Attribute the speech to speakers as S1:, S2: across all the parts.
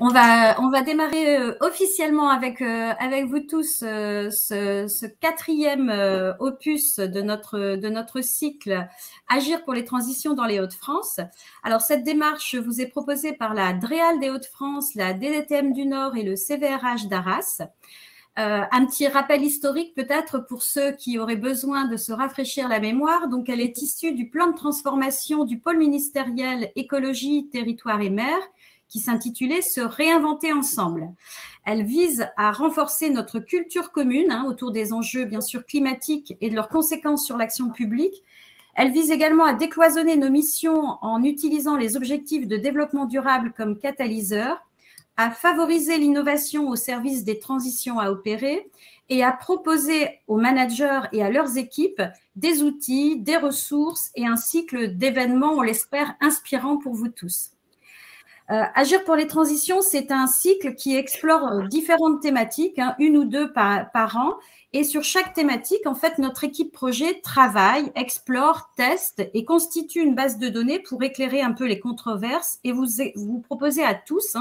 S1: On va démarrer officiellement avec vous tous ce quatrième opus de notre cycle Agir pour les transitions dans les Hauts-de-France. Alors, cette démarche vous est proposée par la DREAL des Hauts-de-France, la DDTM du Nord et le CVRH d'Arras. Un petit rappel historique peut-être pour ceux qui auraient besoin de se rafraîchir la mémoire. Donc, elle est issue du plan de transformation du pôle ministériel écologie, territoire et mer, qui s'intitulait « Se réinventer ensemble ». Elle vise à renforcer notre culture commune autour des enjeux bien sûr climatiques et de leurs conséquences sur l'action publique. Elle vise également à décloisonner nos missions en utilisant les objectifs de développement durable comme catalyseurs, à favoriser l'innovation au service des transitions à opérer et à proposer aux managers et à leurs équipes des outils, des ressources et un cycle d'événements, on l'espère, inspirants pour vous tous. Agir pour les transitions, c'est un cycle qui explore différentes thématiques, une ou deux par an. Et sur chaque thématique, en fait, notre équipe projet travaille, explore, teste et constitue une base de données pour éclairer un peu les controverses et vous proposer à tous,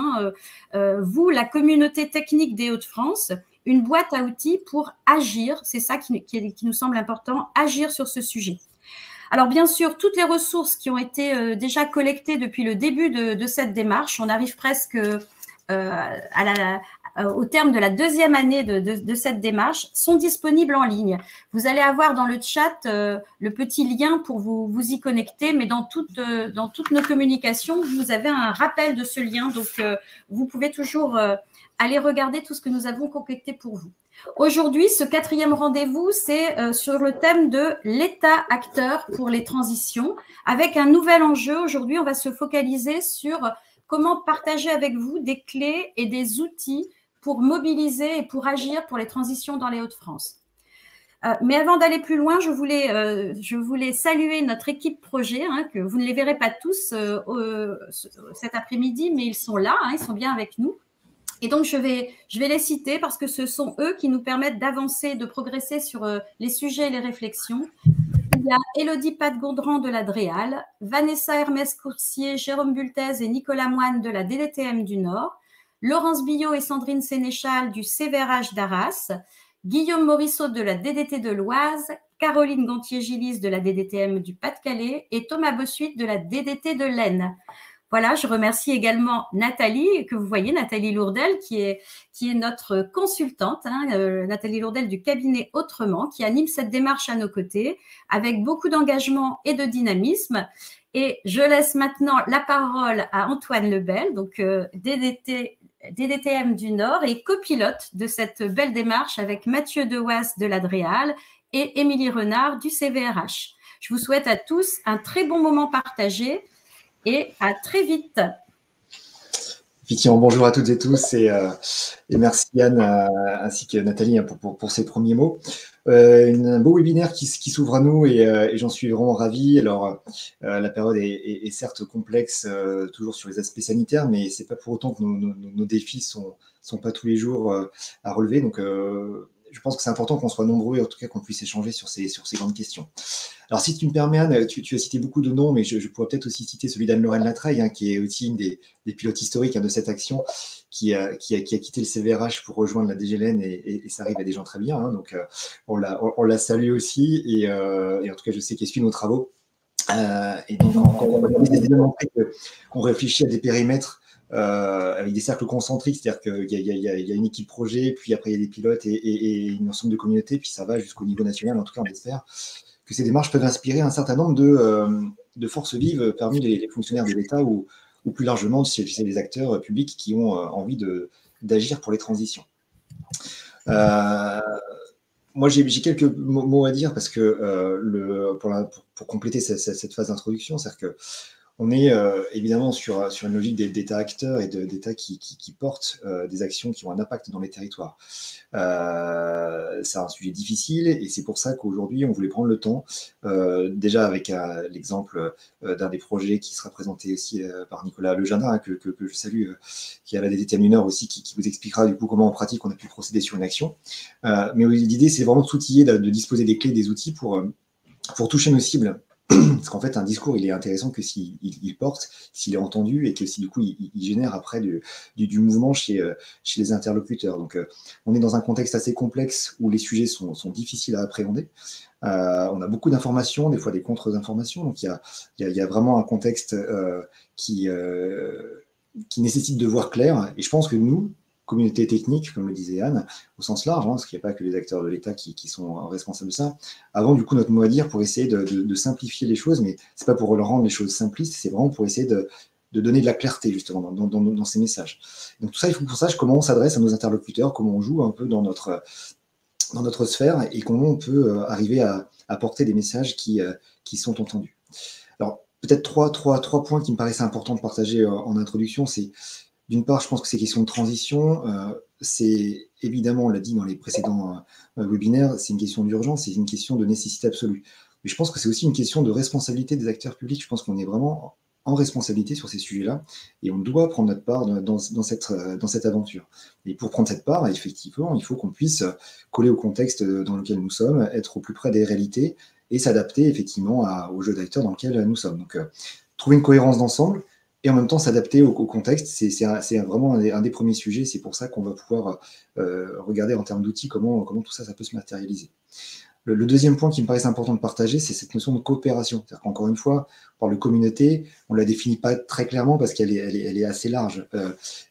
S1: vous, la communauté technique des Hauts-de-France, une boîte à outils pour agir. C'est ça qui nous semble important, agir sur ce sujet. Alors, bien sûr, toutes les ressources qui ont été déjà collectées depuis le début de cette démarche, on arrive presque au terme de la deuxième année de cette démarche, sont disponibles en ligne. Vous allez avoir dans le chat le petit lien pour vous y connecter, mais dans toutes nos communications, vous avez un rappel de ce lien. Donc, vous pouvez toujours aller regarder tout ce que nous avons concocté pour vous. Aujourd'hui, ce quatrième rendez-vous, c'est sur le thème de l'État acteur pour les transitions, avec un nouvel enjeu. Aujourd'hui, on va se focaliser sur comment partager avec vous des clés et des outils pour mobiliser et pour agir pour les transitions dans les Hauts-de-France. Mais avant d'aller plus loin, je voulais saluer notre équipe projet, que vous ne les verrez pas tous cet après-midi, mais ils sont là, ils sont bien avec nous. Et donc, je vais les citer parce que ce sont eux qui nous permettent d'avancer, de progresser sur les sujets et les réflexions. Il y a Élodie Pat-Gondran de la DREAL, Vanessa Hermès-Coursier, Jérôme Bultez et Nicolas Moine de la DDTM du Nord, Laurence Billot et Sandrine Sénéchal du CVRH d'Arras, Guillaume Morisseau de la DDT de l'Oise, Caroline Gontier-Gillis de la DDTM du Pas-de-Calais et Thomas Bossuit de la DDT de l'Aisne. Voilà, je remercie également Nathalie, que vous voyez, Nathalie Lourdel, qui est notre consultante, Nathalie Lourdel du cabinet Autrement, qui anime cette démarche à nos côtés, avec beaucoup d'engagement et de dynamisme. Et je laisse maintenant la parole à Antoine Lebel, donc DDTM du Nord et copilote de cette belle démarche avec Mathieu Dewaas de la DREAL et Émilie Renard du CVRH. Je vous souhaite à tous un très bon moment partagé. Et à très vite.
S2: Effectivement, bonjour à toutes et tous et merci Yann ainsi que Nathalie pour ces premiers mots. Un beau webinaire qui s'ouvre à nous et j'en suis vraiment ravi. Alors, la période est certes complexe, toujours sur les aspects sanitaires, mais c'est pas pour autant que nos défis sont pas tous les jours à relever. Donc, je pense que c'est important qu'on soit nombreux et en tout cas qu'on puisse échanger sur ces grandes questions. Alors, si tu me permets, Anne, tu as cité beaucoup de noms, mais je pourrais peut-être aussi citer celui d'Anne-Lorraine Latreille, qui est aussi une des pilotes historiques de cette action, qui a quitté le CVRH pour rejoindre la DGLN et ça arrive à des gens très bien. Donc, on la salue aussi et en tout cas, je sais qu'elle suit nos travaux. Et donc, on réfléchit à des périmètres avec des cercles concentriques, c'est-à-dire qu'il y a une équipe projet, puis après il y a des pilotes et une ensemble de communautés, puis ça va jusqu'au niveau national, en tout cas on espère que ces démarches peuvent inspirer un certain nombre de forces vives parmi les fonctionnaires de l'État ou plus largement chez les acteurs publics qui ont envie d'agir pour les transitions. Moi, j'ai quelques mots à dire parce que pour compléter cette phase d'introduction, c'est-à-dire que on est évidemment sur une logique d'État acteur et d'État qui porte des actions qui ont un impact dans les territoires. C'est un sujet difficile et c'est pour ça qu'aujourd'hui, on voulait prendre le temps, déjà avec l'exemple d'un des projets qui sera présenté aussi par Nicolas Legendin, que je salue, qui est à la DDTM du Nord aussi, qui vous expliquera du coup comment en pratique on a pu procéder sur une action. Mais l'idée, c'est vraiment de s'outiller, de disposer des clés, des outils pour toucher nos cibles Parce qu'en fait, un discours, il est intéressant que s'il porte, s'il est entendu et que si du coup, il génère après du mouvement chez les interlocuteurs. Donc, on est dans un contexte assez complexe où les sujets sont difficiles à appréhender. On a beaucoup d'informations, des fois des contre-informations. Donc, il y a vraiment un contexte qui nécessite de voir clair. Et je pense que nous, communauté technique, comme le disait Anne, au sens large, parce qu'il n'y a pas que les acteurs de l'État qui sont responsables de ça, avons du coup notre mot à dire pour essayer de simplifier les choses, mais c'est pas pour leur rendre les choses simplistes, c'est vraiment pour essayer de donner de la clarté justement dans ces messages. Donc tout ça, il faut qu'on sache comment on s'adresse à nos interlocuteurs, comment on joue un peu dans notre sphère et comment on peut arriver à porter des messages qui sont entendus. Alors peut-être trois points qui me paraissaient importants de partager en introduction, c'est d'une part, je pense que ces questions de transition, c'est évidemment, on l'a dit dans les précédents webinaires, c'est une question d'urgence, c'est une question de nécessité absolue. Mais je pense que c'est aussi une question de responsabilité des acteurs publics. Je pense qu'on est vraiment en responsabilité sur ces sujets-là et on doit prendre notre part dans cette aventure. Et pour prendre cette part, effectivement, il faut qu'on puisse coller au contexte dans lequel nous sommes, être au plus près des réalités et s'adapter effectivement au jeu d'acteurs dans lequel nous sommes. Donc, trouver une cohérence d'ensemble, et en même temps s'adapter au contexte, c'est vraiment un des premiers sujets. C'est pour ça qu'on va pouvoir regarder en termes d'outils comment tout ça peut se matérialiser. Le deuxième point qui me paraît important de partager, c'est cette notion de coopération. C'est-à-dire qu'encore une fois, on parle de communauté, on ne la définit pas très clairement parce qu'elle est assez large.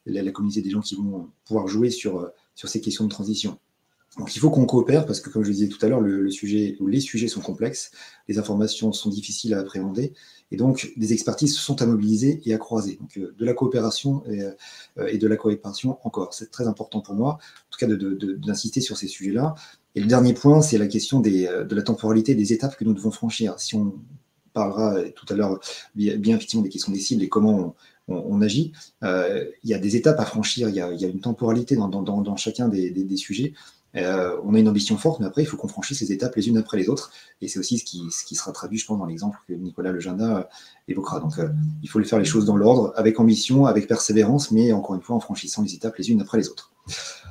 S2: La communauté des gens qui vont pouvoir jouer sur ces questions de transition. Donc il faut qu'on coopère parce que, comme je le disais tout à l'heure, les sujets sont complexes, les informations sont difficiles à appréhender, et donc des expertises sont à mobiliser et à croiser. Donc de la coopération et de la coopération encore. C'est très important pour moi, en tout cas d'insister sur ces sujets-là. Et le dernier point, c'est la question de la temporalité des étapes que nous devons franchir. Si on parlera tout à l'heure bien effectivement des questions des cibles et comment on agit, il y a des étapes à franchir, il y a une temporalité dans chacun des sujets. On a une ambition forte, mais après, il faut qu'on franchisse les étapes les unes après les autres. Et c'est aussi ce qui sera traduit, je pense, dans l'exemple que Nicolas Legenda évoquera. Donc, il faut faire les choses dans l'ordre, avec ambition, avec persévérance, mais encore une fois, en franchissant les étapes les unes après les autres.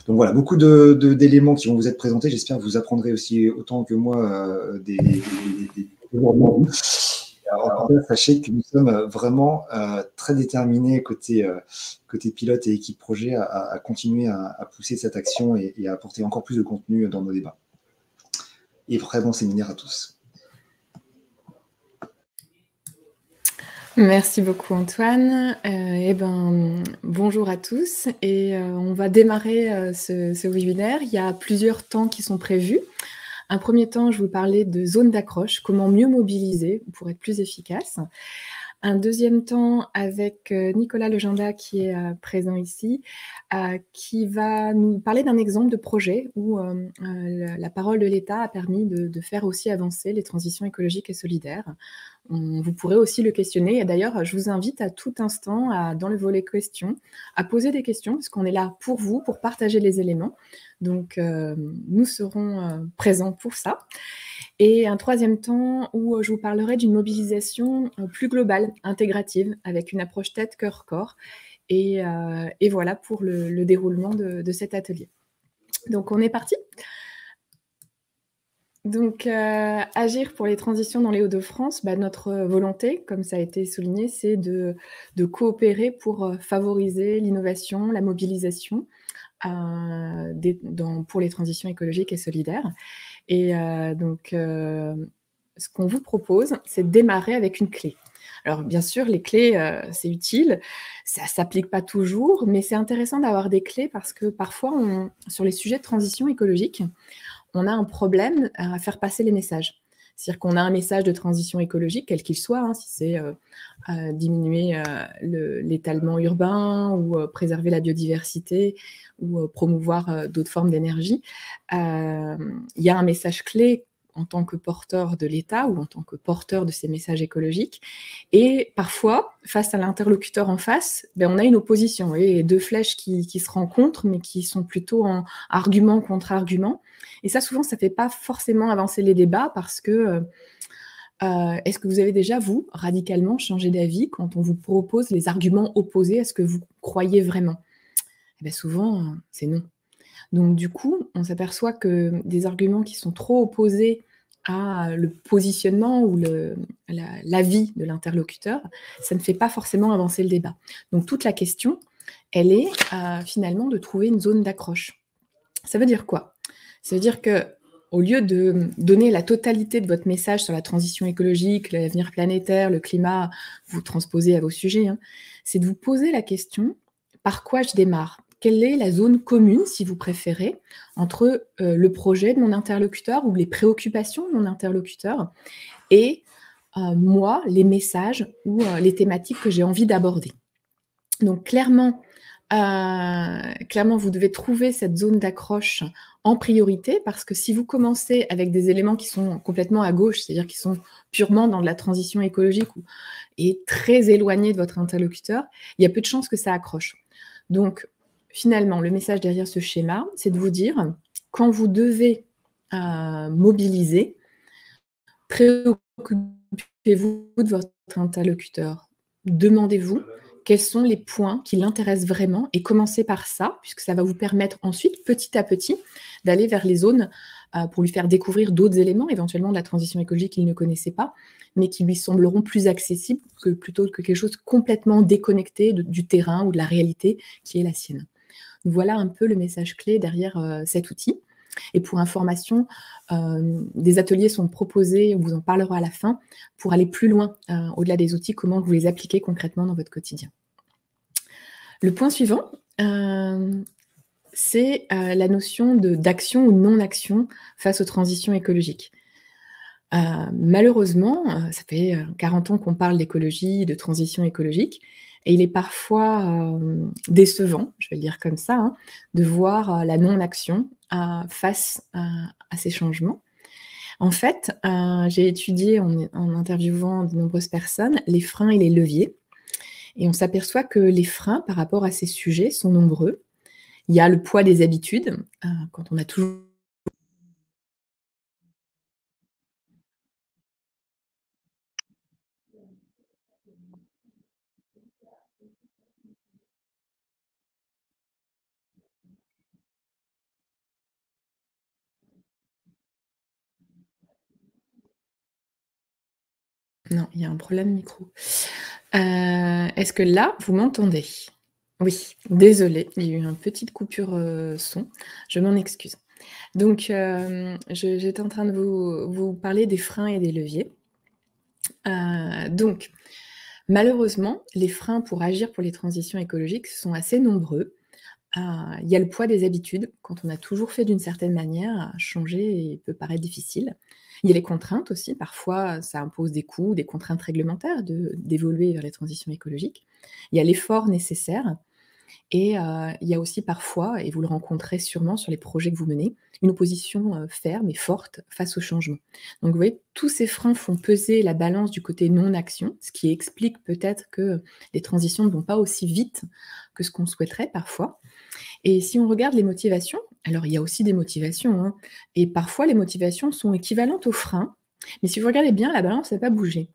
S2: Donc voilà, beaucoup d'éléments qui vont vous être présentés. J'espère que vous apprendrez aussi autant que moi des en tout cas, sachez que nous sommes vraiment très déterminés côté pilote et équipe projet à continuer à pousser cette action et à apporter encore plus de contenu dans nos débats. Et très bon séminaire à tous.
S3: Merci beaucoup Antoine. Bonjour à tous et on va démarrer ce webinaire. Il y a plusieurs temps qui sont prévus. Un premier temps, je vous parlais de zone d'accroche, comment mieux mobiliser pour être plus efficace. Un deuxième temps avec Nicolas Legenda qui est présent ici, qui va nous parler d'un exemple de projet où la parole de l'État a permis de faire aussi avancer les transitions écologiques et solidaires. Vous pourrez aussi le questionner. Et d'ailleurs, je vous invite à tout instant, dans le volet questions, à poser des questions, parce qu'on est là pour vous, pour partager les éléments. Donc, nous serons présents pour ça. Et un troisième temps où je vous parlerai d'une mobilisation plus globale, intégrative, avec une approche tête, cœur, corps. Et voilà pour le déroulement de cet atelier. Donc, on est parti ? Donc, agir pour les transitions dans les Hauts-de-France, notre volonté, comme ça a été souligné, c'est de coopérer pour favoriser l'innovation, la mobilisation pour les transitions écologiques et solidaires. Et ce qu'on vous propose, c'est de démarrer avec une clé. Alors, bien sûr, les clés, c'est utile, ça ne s'applique pas toujours, mais c'est intéressant d'avoir des clés parce que parfois, sur les sujets de transition écologique, on a un problème à faire passer les messages. C'est-à-dire qu'on a un message de transition écologique, quel qu'il soit, si c'est diminuer l'étalement urbain ou préserver la biodiversité ou promouvoir d'autres formes d'énergie. Il y a un message clé en tant que porteur de l'État ou en tant que porteur de ces messages écologiques. Et parfois, face à l'interlocuteur en face, on a une opposition. Et deux flèches qui se rencontrent, mais qui sont plutôt en argument contre argument. Et ça, souvent, ça ne fait pas forcément avancer les débats parce que est-ce que vous avez déjà, vous, radicalement changé d'avis quand on vous propose les arguments opposés à ce que vous croyez vraiment ? Souvent, c'est non. Donc, du coup, on s'aperçoit que des arguments qui sont trop opposés à le positionnement ou l'avis de l'interlocuteur, ça ne fait pas forcément avancer le débat. Donc toute la question, elle est finalement de trouver une zone d'accroche. Ça veut dire quoi? Ça veut dire que au lieu de donner la totalité de votre message sur la transition écologique, l'avenir planétaire, le climat, vous transposez à vos sujets, hein, c'est de vous poser la question, par quoi je démarre? Quelle est la zone commune, si vous préférez, entre le projet de mon interlocuteur ou les préoccupations de mon interlocuteur et moi, les messages ou les thématiques que j'ai envie d'aborder. Donc clairement, vous devez trouver cette zone d'accroche en priorité, parce que si vous commencez avec des éléments qui sont complètement à gauche, c'est-à-dire qui sont purement dans de la transition écologique et très éloignés de votre interlocuteur, il y a peu de chances que ça accroche. Donc finalement, le message derrière ce schéma, c'est de vous dire, quand vous devez mobiliser, préoccupez-vous de votre interlocuteur. Demandez-vous quels sont les points qui l'intéressent vraiment et commencez par ça, puisque ça va vous permettre ensuite, petit à petit, d'aller vers les zones pour lui faire découvrir d'autres éléments, éventuellement de la transition écologique qu'il ne connaissait pas, mais qui lui sembleront plus accessibles plutôt que quelque chose complètement déconnecté du terrain ou de la réalité qui est la sienne. Voilà un peu le message clé derrière cet outil. Et pour information, des ateliers sont proposés, on vous en parlera à la fin, pour aller plus loin, au-delà des outils, comment vous les appliquez concrètement dans votre quotidien. Le point suivant, c'est la notion d'action ou non-action face aux transitions écologiques. Malheureusement, ça fait 40 ans qu'on parle d'écologie, de transition écologique, et il est parfois décevant, je vais le dire comme ça, hein, de voir la non-action face à ces changements. En fait, j'ai étudié en interviewant de nombreuses personnes les freins et les leviers, et on s'aperçoit que les freins par rapport à ces sujets sont nombreux. Il y a le poids des habitudes, quand on a toujours... Non, il y a un problème micro. Est-ce que là, vous m'entendez? Oui, désolée, il y a eu une petite coupure son, je m'en excuse. Donc, j'étais en train de vous parler des freins et des leviers. Donc, malheureusement, les freins pour agir pour les transitions écologiques sont assez nombreux. Il y a le poids des habitudes. Quand on a toujours fait d'une certaine manière, changer peut paraître difficile. Il y a les contraintes aussi. Parfois, ça impose des coûts, des contraintes réglementaires d'évoluer vers les transitions écologiques. Il y a l'effort nécessaire. Et il y a aussi parfois, et vous le rencontrez sûrement sur les projets que vous menez, une opposition ferme et forte face au changement. Donc vous voyez, tous ces freins font peser la balance du côté non-action, ce qui explique peut-être que les transitions ne vont pas aussi vite que ce qu'on souhaiterait parfois. Et si on regarde les motivations, alors il y a aussi des motivations, hein, et parfois les motivations sont équivalentes aux freins, mais si vous regardez bien, la balance n'a pas bougé.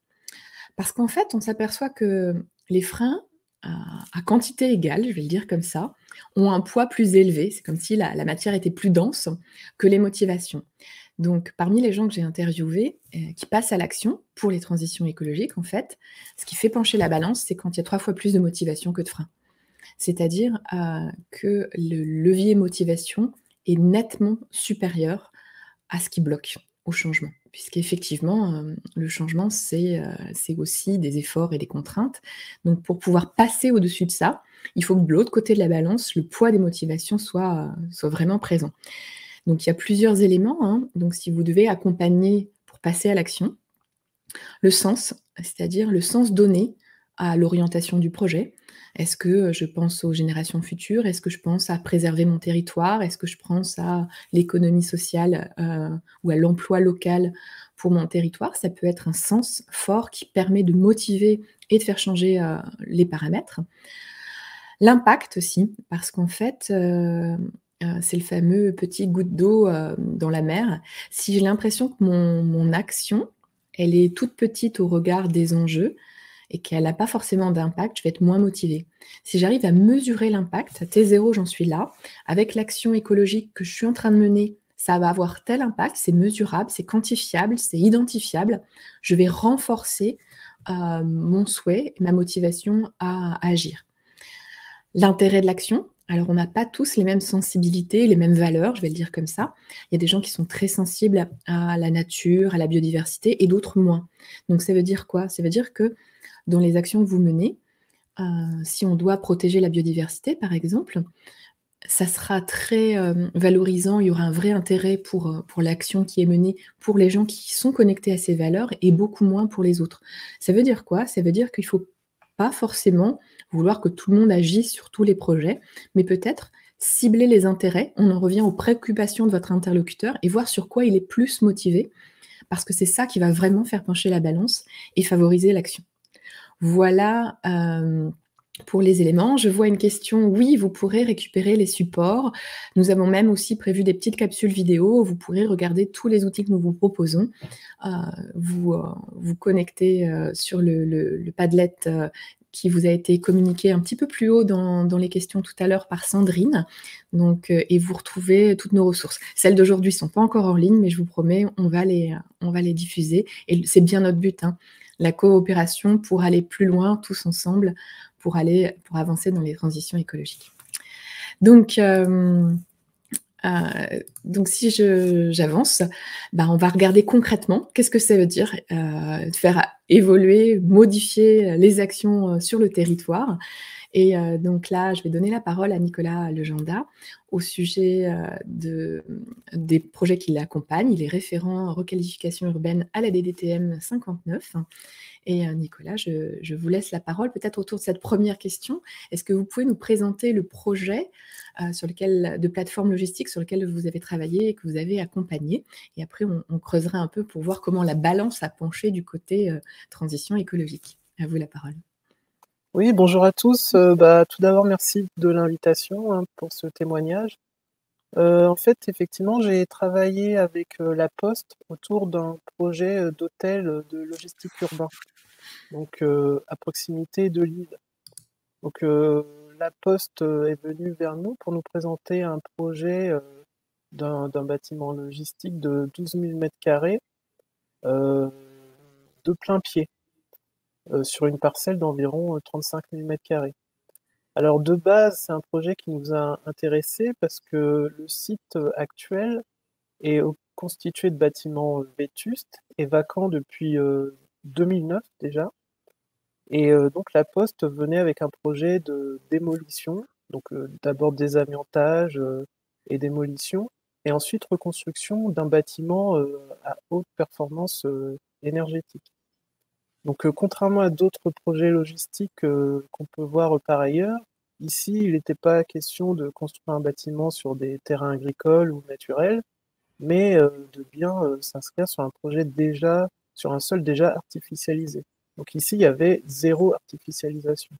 S3: Parce qu'en fait, on s'aperçoit que les freins, à quantité égale, je vais le dire comme ça, ont un poids plus élevé. C'est comme si la matière était plus dense que les motivations. Donc, parmi les gens que j'ai interviewés, qui passent à l'action pour les transitions écologiques, en fait, ce qui fait pencher la balance, c'est quand il y a 3 fois plus de motivation que de freins. C'est-à-dire que le levier motivation est nettement supérieur à ce qui bloque au changement. Puisqu'effectivement, le changement, c'est aussi des efforts et des contraintes. Donc, pour pouvoir passer au-dessus de ça, il faut que de l'autre côté de la balance, le poids des motivations soit vraiment présent. Donc, il y a plusieurs éléments, hein. Donc, si vous devez accompagner pour passer à l'action, le sens, c'est-à-dire le sens donné à l'orientation du projet. Est-ce que je pense aux générations futures? Est-ce que je pense à préserver mon territoire? Est-ce que je pense à l'économie sociale ou à l'emploi local pour mon territoire? Ça peut être un sens fort qui permet de motiver et de faire changer les paramètres. L'impact aussi, parce qu'en fait, c'est le fameux petit goutte d'eau dans la mer. Si j'ai l'impression que mon action, elle est toute petite au regard des enjeux, et qu'elle n'a pas forcément d'impact, je vais être moins motivée. Si j'arrive à mesurer l'impact, à T0, j'en suis là, avec l'action écologique que je suis en train de mener, ça va avoir tel impact, c'est mesurable, c'est quantifiable, c'est identifiable. Je vais renforcer mon souhait, ma motivation à agir. L'intérêt de l'action, alors on n'a pas tous les mêmes sensibilités, les mêmes valeurs, je vais le dire comme ça. Il y a des gens qui sont très sensibles à la nature, à la biodiversité, et d'autres moins. Donc ça veut dire quoi? Ça veut dire que dans les actions que vous menez, si on doit protéger la biodiversité, par exemple, ça sera très valorisant, il y aura un vrai intérêt pour l'action qui est menée pour les gens qui sont connectés à ces valeurs et beaucoup moins pour les autres. Ça veut dire quoi? Ça veut dire qu'il ne faut pas forcément vouloir que tout le monde agisse sur tous les projets, mais peut-être cibler les intérêts. On en revient aux préoccupations de votre interlocuteur et voir sur quoi il est plus motivé, parce que c'est ça qui va vraiment faire pencher la balance et favoriser l'action. Voilà pour les éléments. Je vois une question. Oui, vous pourrez récupérer les supports. Nous avons même aussi prévu des petites capsules vidéo. Vous pourrez regarder tous les outils que nous vous proposons. Vous connectez sur le Padlet qui vous a été communiqué un petit peu plus haut dans les questions tout à l'heure par Sandrine. Donc, et vous retrouvez toutes nos ressources. Celles d'aujourd'hui ne sont pas encore en ligne, mais je vous promets, on va les diffuser. Et c'est bien notre but, hein. La coopération pour aller plus loin tous ensemble, pour avancer dans les transitions écologiques. Donc si j'avance, on va regarder concrètement qu'est-ce que ça veut dire faire évoluer, modifier les actions sur le territoire. Et donc là, je vais donner la parole à Nicolas Legenda au sujet des projets qui l'accompagnent. Il est référent requalification urbaine à la DDTM 59. Et Nicolas, je vous laisse la parole peut-être autour de cette première question. Est-ce que vous pouvez nous présenter le projet de plateforme logistique sur lequel vous avez travaillé et que vous avez accompagné? Et après, on creusera un peu pour voir comment la balance a penché du côté transition écologique. À vous la parole.
S4: Oui, bonjour à tous. Tout d'abord, merci de l'invitation pour ce témoignage. En fait, effectivement, j'ai travaillé avec La Poste autour d'un projet d'hôtel de logistique urbain, donc à proximité de Lille. Donc, La Poste est venue vers nous pour nous présenter un projet d'un bâtiment logistique de 12 000 m² de plein pied. Sur une parcelle d'environ 35 000 m². Alors de base, c'est un projet qui nous a intéressés parce que le site actuel est constitué de bâtiments vétustes et vacants depuis 2009 déjà. Et donc La Poste venait avec un projet de démolition, donc d'abord désamiantage et démolition, et ensuite reconstruction d'un bâtiment à haute performance énergétique. Donc, contrairement à d'autres projets logistiques qu'on peut voir par ailleurs, ici, il n'était pas question de construire un bâtiment sur des terrains agricoles ou naturels, mais de bien s'inscrire sur un projet sur un sol déjà artificialisé. Donc ici, il y avait 0 artificialisation.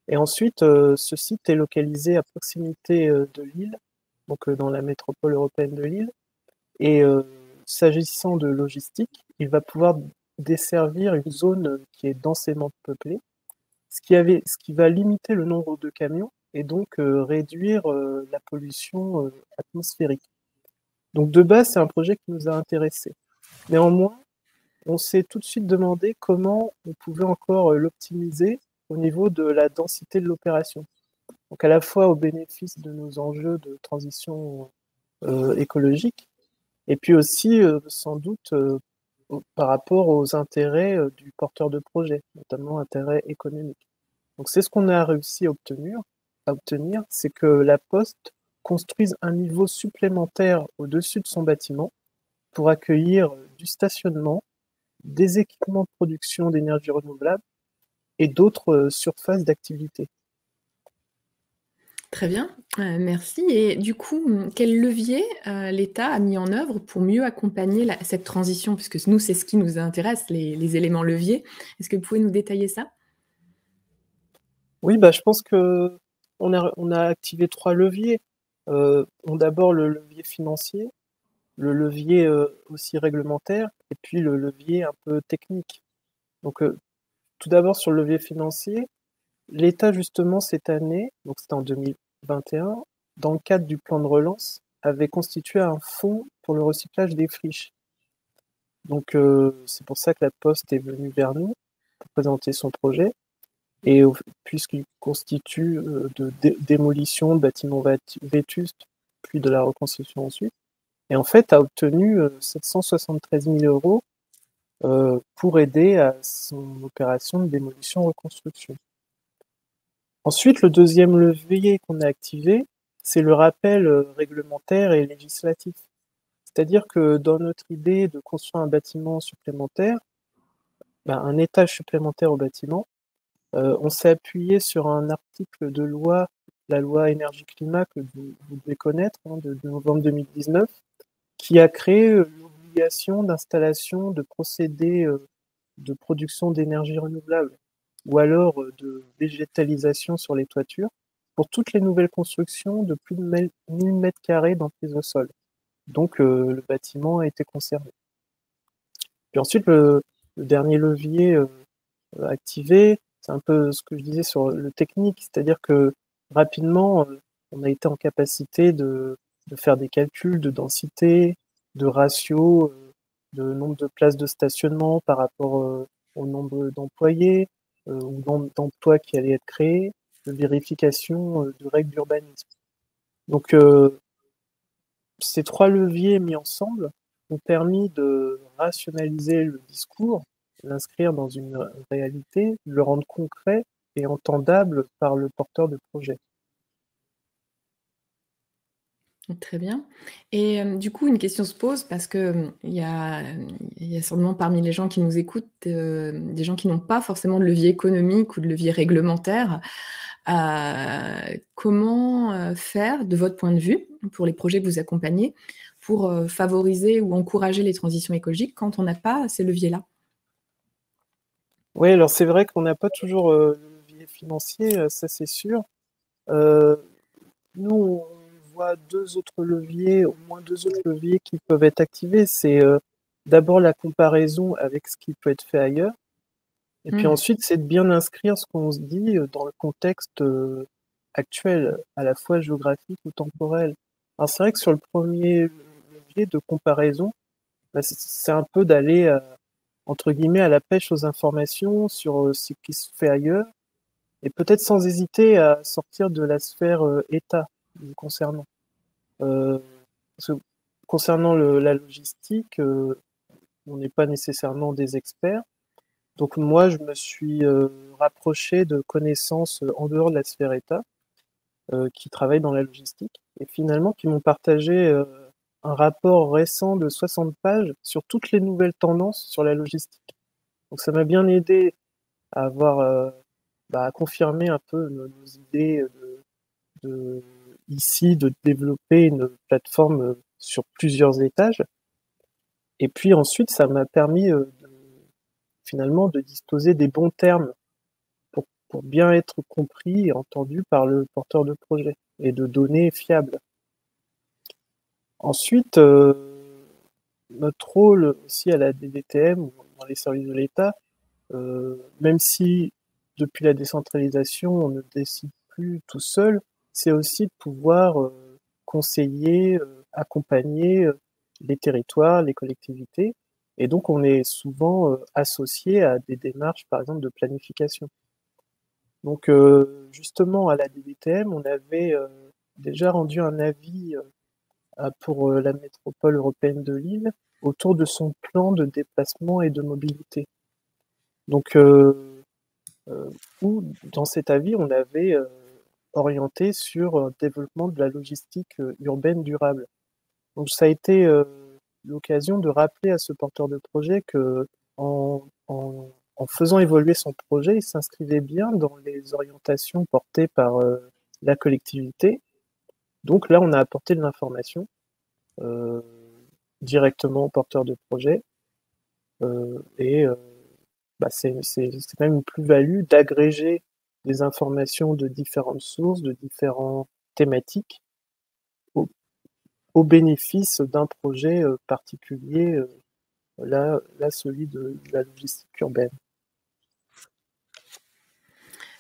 S4: Et ensuite, ce site est localisé à proximité de Lille, donc dans la métropole européenne de Lille. Et s'agissant de logistique, il va pouvoir desservir une zone qui est densément peuplée, ce qui va limiter le nombre de camions et donc réduire la pollution atmosphérique. Donc de base, c'est un projet qui nous a intéressés. Néanmoins, on s'est tout de suite demandé comment on pouvait encore l'optimiser au niveau de la densité de l'opération. Donc à la fois au bénéfice de nos enjeux de transition écologique, et puis aussi sans doute par rapport aux intérêts du porteur de projet, notamment intérêts économiques. Donc c'est ce qu'on a réussi à obtenir, c'est que La Poste construise un niveau supplémentaire au-dessus de son bâtiment pour accueillir du stationnement, des équipements de production d'énergie renouvelable et d'autres surfaces d'activité.
S3: Très bien, merci. Et du coup, quel levier l'État a mis en œuvre pour mieux accompagner cette transition? Puisque nous, c'est ce qui nous intéresse, les éléments leviers. Est-ce que vous pouvez nous détailler ça?
S4: Oui, je pense qu'on a activé 3 leviers. D'abord le levier financier, le levier aussi réglementaire, et puis le levier un peu technique. Donc tout d'abord sur le levier financier, l'État justement cette année, donc c'était en 2021, dans le cadre du plan de relance, avait constitué un fonds pour le recyclage des friches. Donc, c'est pour ça que la Poste est venue vers nous pour présenter son projet. Et puisqu'il constitue de démolition de bâtiments vétustes, puis de la reconstruction ensuite, et en fait a obtenu 773 000 euros pour aider à son opération de démolition-reconstruction. Ensuite, le deuxième levier qu'on a activé, c'est le rappel réglementaire et législatif. C'est-à-dire que dans notre idée de construire un bâtiment supplémentaire, un étage supplémentaire au bâtiment, on s'est appuyé sur un article de loi, la loi énergie-climat que vous devez connaître, de novembre 2019, qui a créé l'obligation d'installation de procédés de production d'énergie renouvelable ou alors de végétalisation sur les toitures pour toutes les nouvelles constructions de plus de 1000 m² d'emprise au sol. Donc le bâtiment a été concerné. Puis ensuite, le dernier levier activé, c'est un peu ce que je disais sur le technique, c'est-à-dire que rapidement, on a été en capacité de faire des calculs de densité, de ratio, de nombre de places de stationnement par rapport au nombre d'employés, au nombre d'emplois qui allaient être créés, de vérification de règles d'urbanisme. Donc, ces trois leviers mis ensemble ont permis de rationaliser le discours, l'inscrire dans une réalité, le rendre concret et entendable par le porteur de projet.
S3: Très bien. Et du coup, une question se pose parce que il y a sûrement parmi les gens qui nous écoutent des gens qui n'ont pas forcément de levier économique ou de levier réglementaire. Comment faire, de votre point de vue, pour les projets que vous accompagnez, pour favoriser ou encourager les transitions écologiques quand on n'a pas ces leviers-là?
S4: Oui, alors c'est vrai qu'on n'a pas toujours le levier financier, ça c'est sûr. Nous, on voit au moins deux autres leviers qui peuvent être activés. C'est d'abord la comparaison avec ce qui peut être fait ailleurs. Et puis ensuite, c'est de bien inscrire ce qu'on se dit dans le contexte actuel, à la fois géographique ou temporel. Alors c'est vrai que sur le premier levier de comparaison, c'est un peu d'aller, entre guillemets, à la pêche aux informations sur ce qui se fait ailleurs, et peut-être sans hésiter à sortir de la sphère État concernant. Concernant la logistique, on n'est pas nécessairement des experts. Donc moi, je me suis rapproché de connaissances en dehors de la sphère État, qui travaillent dans la logistique, et finalement qui m'ont partagé un rapport récent de 60 pages sur toutes les nouvelles tendances sur la logistique. Donc ça m'a bien aidé à avoir, à confirmer un peu nos idées ici de développer une plateforme sur plusieurs étages. Et puis ensuite, ça m'a permis finalement de disposer des bons termes pour bien être compris et entendu par le porteur de projet et de données fiables. Ensuite, notre rôle aussi à la DDTM ou dans les services de l'État, même si depuis la décentralisation on ne décide plus tout seul, c'est aussi de pouvoir conseiller, accompagner les territoires, les collectivités, et donc on est souvent associé à des démarches, par exemple, de planification. Donc justement à la DDTM, on avait déjà rendu un avis pour la métropole européenne de Lille autour de son plan de déplacement et de mobilité. Donc où dans cet avis, on avait orienté sur le développement de la logistique urbaine durable. Donc ça a été l'occasion de rappeler à ce porteur de projet que en faisant évoluer son projet, il s'inscrivait bien dans les orientations portées par la collectivité. Donc là, on a apporté de l'information directement au porteur de projet. C'est même une plus-value d'agréger des informations de différentes sources, de différentes thématiques, au bénéfice d'un projet particulier, là celui de la logistique urbaine.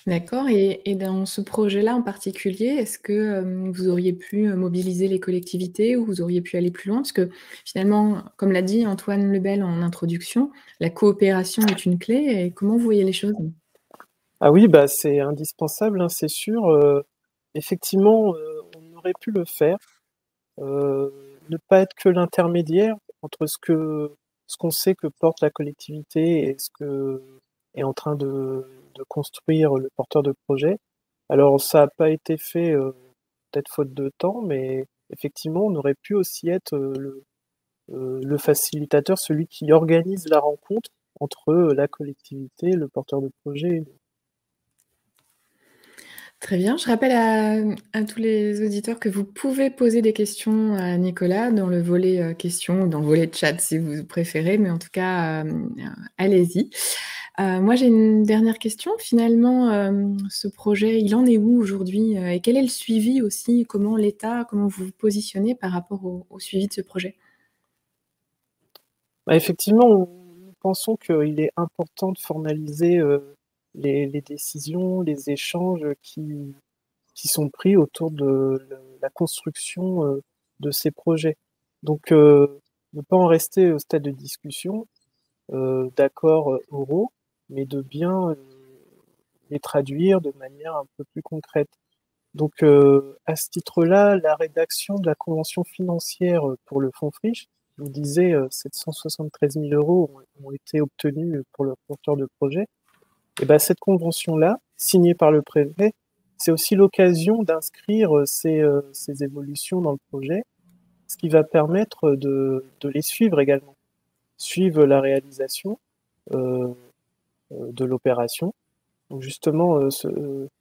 S3: D'accord. Et dans ce projet-là en particulier, est-ce que vous auriez pu mobiliser les collectivités ou vous auriez pu aller plus loin? Parce que finalement, comme l'a dit Antoine Lebel en introduction, la coopération est une clé. Et comment vous voyez les choses?
S4: Ah oui, c'est indispensable, hein, c'est sûr. Effectivement, on aurait pu le faire. Ne pas être que l'intermédiaire entre ce qu'on sait que porte la collectivité et ce que est en train de construire le porteur de projet. Alors ça n'a pas été fait, peut-être faute de temps, mais effectivement, on aurait pu aussi être, le facilitateur, celui qui organise la rencontre entre, la collectivité, le porteur de projet et nous.
S3: Très bien. Je rappelle à tous les auditeurs que vous pouvez poser des questions à Nicolas dans le volet questions ou dans le volet chat si vous préférez, mais en tout cas, allez-y. Moi, j'ai une dernière question. Finalement, ce projet, il en est où aujourd'hui et quel est le suivi aussi? Comment vous vous positionnez par rapport au suivi de ce projet?
S4: Effectivement, nous pensons qu'il est important de formaliser, les décisions, les échanges qui sont pris autour de la construction de ces projets. Donc, ne pas en rester au stade de discussion, d'accords oraux, mais de bien les traduire de manière un peu plus concrète. Donc, à ce titre-là, la rédaction de la convention financière pour le fonds Friche, je vous disais, 773 000 euros ont été obtenus pour le porteur de projet. Et cette convention-là, signée par le préfet, c'est aussi l'occasion d'inscrire ces évolutions dans le projet, ce qui va permettre de les suivre également. Suivre la réalisation de l'opération. Donc justement,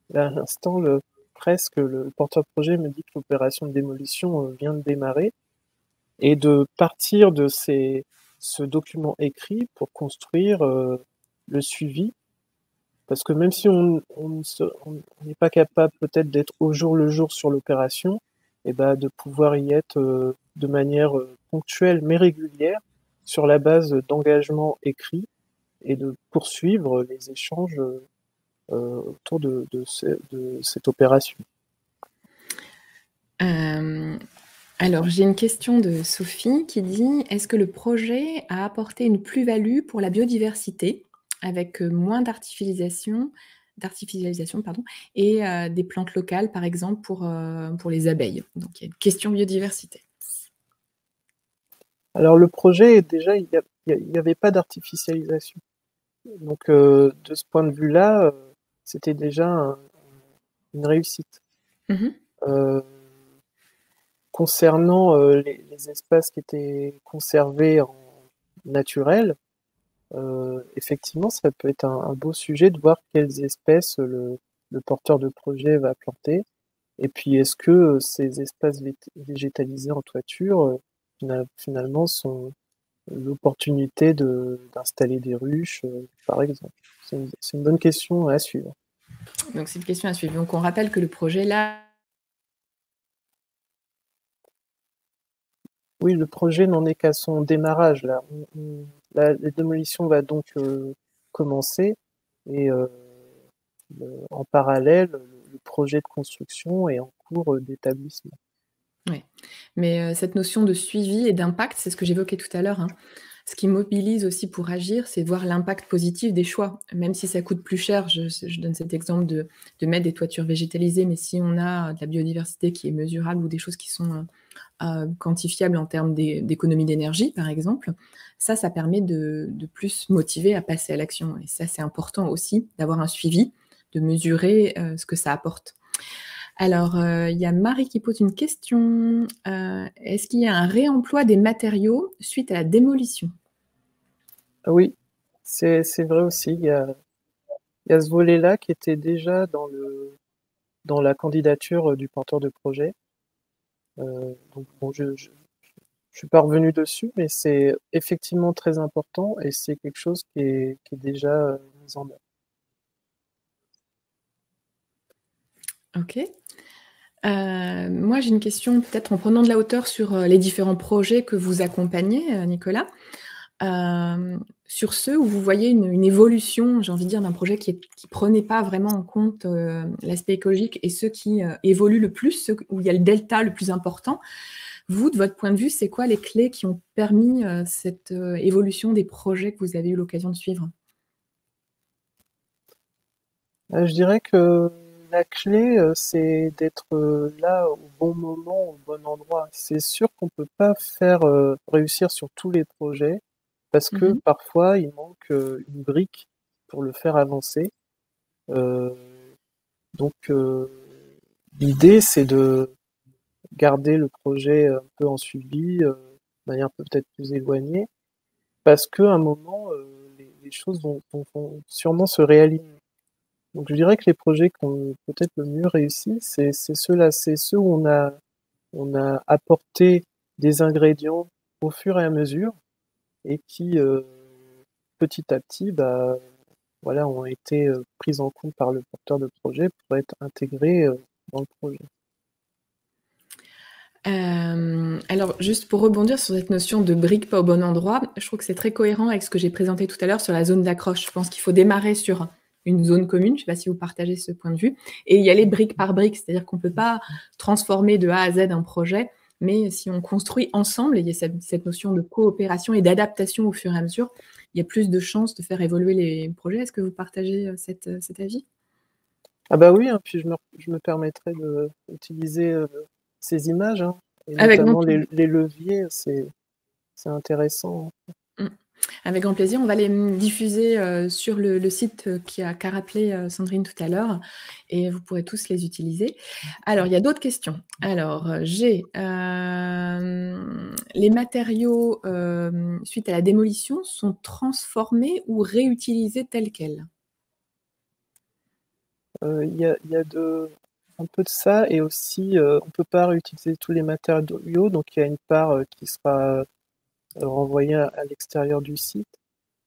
S4: là, à l'instant, presque, le porteur de projet me dit que l'opération de démolition vient de démarrer et de partir de ce document écrit pour construire le suivi. Parce que même si on n'est pas capable peut-être d'être au jour le jour sur l'opération, de pouvoir y être de manière ponctuelle mais régulière sur la base d'engagements écrits et de poursuivre les échanges autour de cette opération.
S3: Alors, j'ai une question de Sophie qui dit: est-ce que le projet a apporté une plus-value pour la biodiversité avec moins d'artificialisation et des plantes locales, par exemple, pour les abeilles? Donc, il y a une question biodiversité.
S4: Alors, le projet, déjà, il n'y avait pas d'artificialisation. Donc, de ce point de vue-là, c'était déjà une réussite. Concernant les espaces qui étaient conservés en naturel, effectivement, ça peut être un beau sujet de voir quelles espèces le porteur de projet va planter. Et puis, est-ce que ces espaces végétalisés en toiture, finalement, sont l'opportunité d'installer des ruches, par exemple? C'est une bonne question à suivre.
S3: Donc, c'est une question à suivre. Donc, on rappelle que le projet, là...
S4: Oui, le projet n'en est qu'à son démarrage, là. La démolition va donc commencer et en parallèle, le projet de construction est en cours d'établissement.
S3: Oui, mais cette notion de suivi et d'impact, c'est ce que j'évoquais tout à l'heure, hein. Ce qui mobilise aussi pour agir, c'est voir l'impact positif des choix. Même si ça coûte plus cher, je donne cet exemple de mettre des toitures végétalisées, mais si on a de la biodiversité qui est mesurable ou des choses qui sont quantifiables en termes d'économie d'énergie, par exemple, ça permet de plus motiver à passer à l'action. Et ça, c'est important aussi d'avoir un suivi, de mesurer ce que ça apporte. Alors, il y a Marie qui pose une question. Est-ce qu'il y a un réemploi des matériaux suite à la démolition?
S4: Oui, c'est vrai aussi. Il y a ce volet-là qui était déjà dans la candidature du porteur de projet. Donc, bon, je suis pas revenu dessus, mais c'est effectivement très important et c'est quelque chose qui est déjà mis en œuvre.
S3: Ok. Moi, j'ai une question peut-être en prenant de la hauteur sur les différents projets que vous accompagnez, Nicolas. sur ceux où vous voyez une évolution, j'ai envie de dire, d'un projet qui ne prenait pas vraiment en compte l'aspect écologique et ceux qui évoluent le plus, ceux où il y a le delta le plus important. Vous, de votre point de vue, c'est quoi les clés qui ont permis cette évolution des projets que vous avez eu l'occasion de suivre?
S4: Je dirais que la clé, c'est d'être là au bon moment, au bon endroit. C'est sûr qu'on peut pas faire réussir sur tous les projets parce que parfois il manque une brique pour le faire avancer. Euh, donc l'idée, c'est de garder le projet un peu en suivi, de manière peut-être plus éloignée, parce qu'à un moment, les choses vont sûrement se réaligner. Donc je dirais que les projets qui ont peut-être le mieux réussi, c'est ceux-là, c'est ceux où on a apporté des ingrédients au fur et à mesure et qui, petit à petit, bah, voilà, ont été pris en compte par le porteur de projet pour être intégrés dans le projet.
S3: Alors, juste pour rebondir sur cette notion de brique pas au bon endroit, je trouve que c'est très cohérent avec ce que j'ai présenté tout à l'heure sur la zone d'accroche. Je pense qu'il faut démarrer sur une zone commune, je ne sais pas si vous partagez ce point de vue, et y aller brique par brique, c'est-à-dire qu'on ne peut pas transformer de A à Z un projet, mais si on construit ensemble, et il y a cette notion de coopération et d'adaptation au fur et à mesure, il y a plus de chances de faire évoluer les projets. Est-ce que vous partagez cet avis?
S4: Ah bah oui, hein, puis je me permettrai d'utiliser ces images, hein, et
S3: Avec grand
S4: notamment
S3: plaisir.
S4: les leviers, c'est intéressant.
S3: Avec grand plaisir. On va les diffuser sur le site qu'a rappelé Sandrine tout à l'heure et vous pourrez tous les utiliser. Alors, il y a d'autres questions. Alors, j'ai les matériaux suite à la démolition sont transformés ou réutilisés tels quels?
S4: Il y a un peu de ça et aussi on peut pas réutiliser tous les matériaux, donc il y a une part qui sera renvoyée à l'extérieur du site.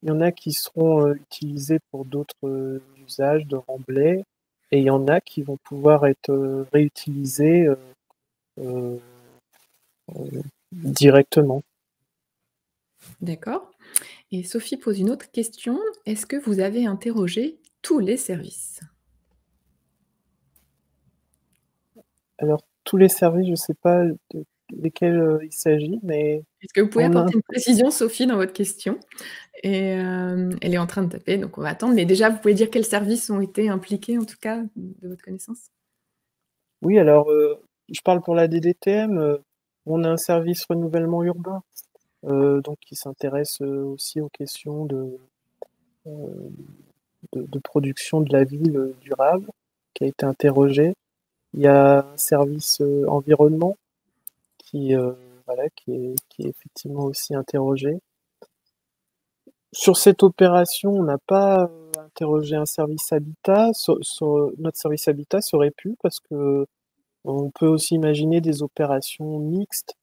S4: Il y en a qui seront utilisés pour d'autres usages de remblai et il y en a qui vont pouvoir être réutilisés euh, directement.
S3: D'accord. Et Sophie pose une autre question. Est-ce que vous avez interrogé tous les services?
S4: Alors, tous les services, je ne sais pas desquels il s'agit, mais
S3: Est-ce que vous pouvez
S4: on a
S3: apporter une précision, Sophie, dans votre question? Et elle est en train de taper, donc on va attendre. Mais déjà, vous pouvez dire quels services ont été impliqués, en tout cas, de votre connaissance?
S4: Oui, alors, je parle pour la DDTM. On a un service renouvellement urbain, donc qui s'intéresse aussi aux questions de production de la ville durable, qui a été interrogé. Il y a un service environnement voilà, qui est effectivement aussi interrogé. Sur cette opération, on n'a pas interrogé un service habitat. Notre service habitat serait pu parce que on peut aussi imaginer des opérations mixtes.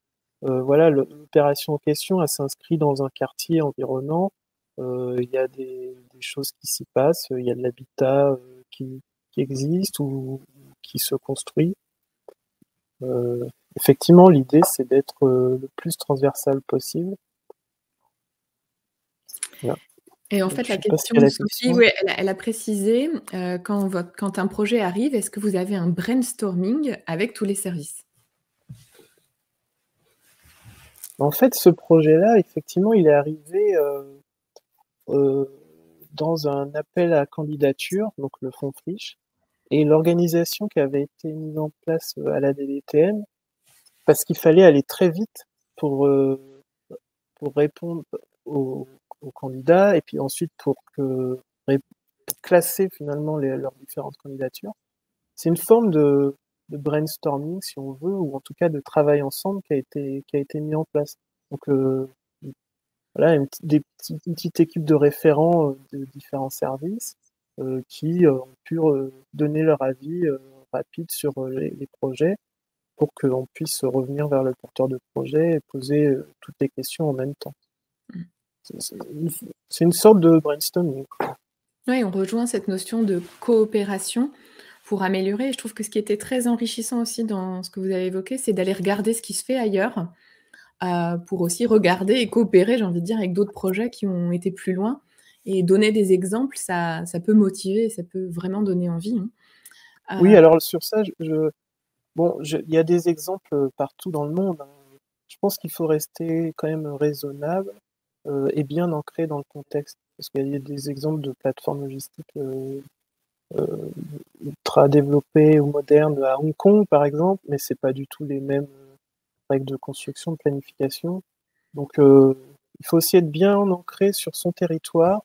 S4: Voilà, l'opération en question, elle s'inscrit dans un quartier environnant. Il y a des choses qui s'y passent. Il y a de l'habitat qui existe ou qui se construit. Effectivement, l'idée, c'est d'être le plus transversal possible. Voilà.
S3: Et en
S4: Donc,
S3: fait,
S4: je
S3: la
S4: sais pas
S3: question
S4: s'il y a
S3: de
S4: la
S3: Sophie,
S4: question.
S3: oui, elle a précisé quand un projet arrive, est-ce que vous avez un brainstorming avec tous les services?
S4: En fait, ce projet-là, effectivement, il est arrivé dans un appel à candidature, donc le fonds Friche, et l'organisation qui avait été mise en place à la DDTM, parce qu'il fallait aller très vite pour répondre aux candidats et puis ensuite pour classer finalement leurs différentes candidatures. C'est une forme de brainstorming, si on veut, ou en tout cas de travail ensemble qui a été mis en place. Donc voilà, une petite équipe de référents de différents services qui ont pu donner leur avis rapide sur les projets pour qu'on puisse revenir vers le porteur de projet et poser toutes les questions en même temps. C'est une sorte de brainstorming.
S3: Oui, on rejoint cette notion de coopération pour améliorer. Je trouve que ce qui était très enrichissant aussi dans ce que vous avez évoqué, c'est d'aller regarder ce qui se fait ailleurs pour aussi regarder et coopérer, j'ai envie de dire, avec d'autres projets qui ont été plus loin. Et donner des exemples, ça peut motiver, ça peut vraiment donner envie.
S4: Oui, alors sur ça, bon, il y a des exemples partout dans le monde, hein. Je pense qu'il faut rester quand même raisonnable et bien ancré dans le contexte. Parce qu'il y a des exemples de plateformes logistiques ultra développées ou modernes à Hong Kong, par exemple, mais c'est pas du tout les mêmes règles de construction, de planification. Donc, il faut aussi être bien ancré sur son territoire,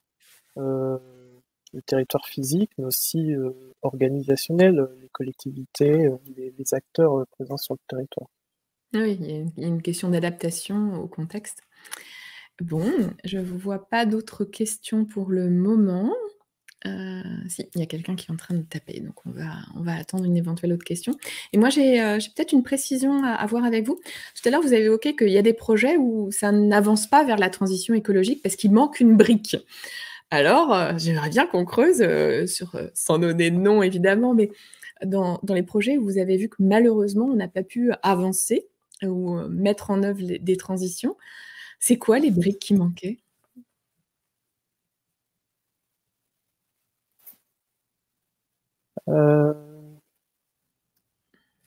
S4: le territoire physique, mais aussi organisationnel, les collectivités, les acteurs présents sur le territoire.
S3: Oui, il y a une question d'adaptation au contexte. Bon, je ne vois pas d'autres questions pour le moment. Si, il y a quelqu'un qui est en train de taper, donc on va attendre une éventuelle autre question. Et moi, j'ai peut-être une précision à voir avec vous. Tout à l'heure, vous avez évoqué qu'il y a des projets où ça n'avance pas vers la transition écologique parce qu'il manque une brique. Alors, j'aimerais bien qu'on creuse sans donner de nom évidemment, mais dans les projets où vous avez vu que malheureusement, on n'a pas pu avancer ou mettre en œuvre des transitions, c'est quoi les briques qui manquaient?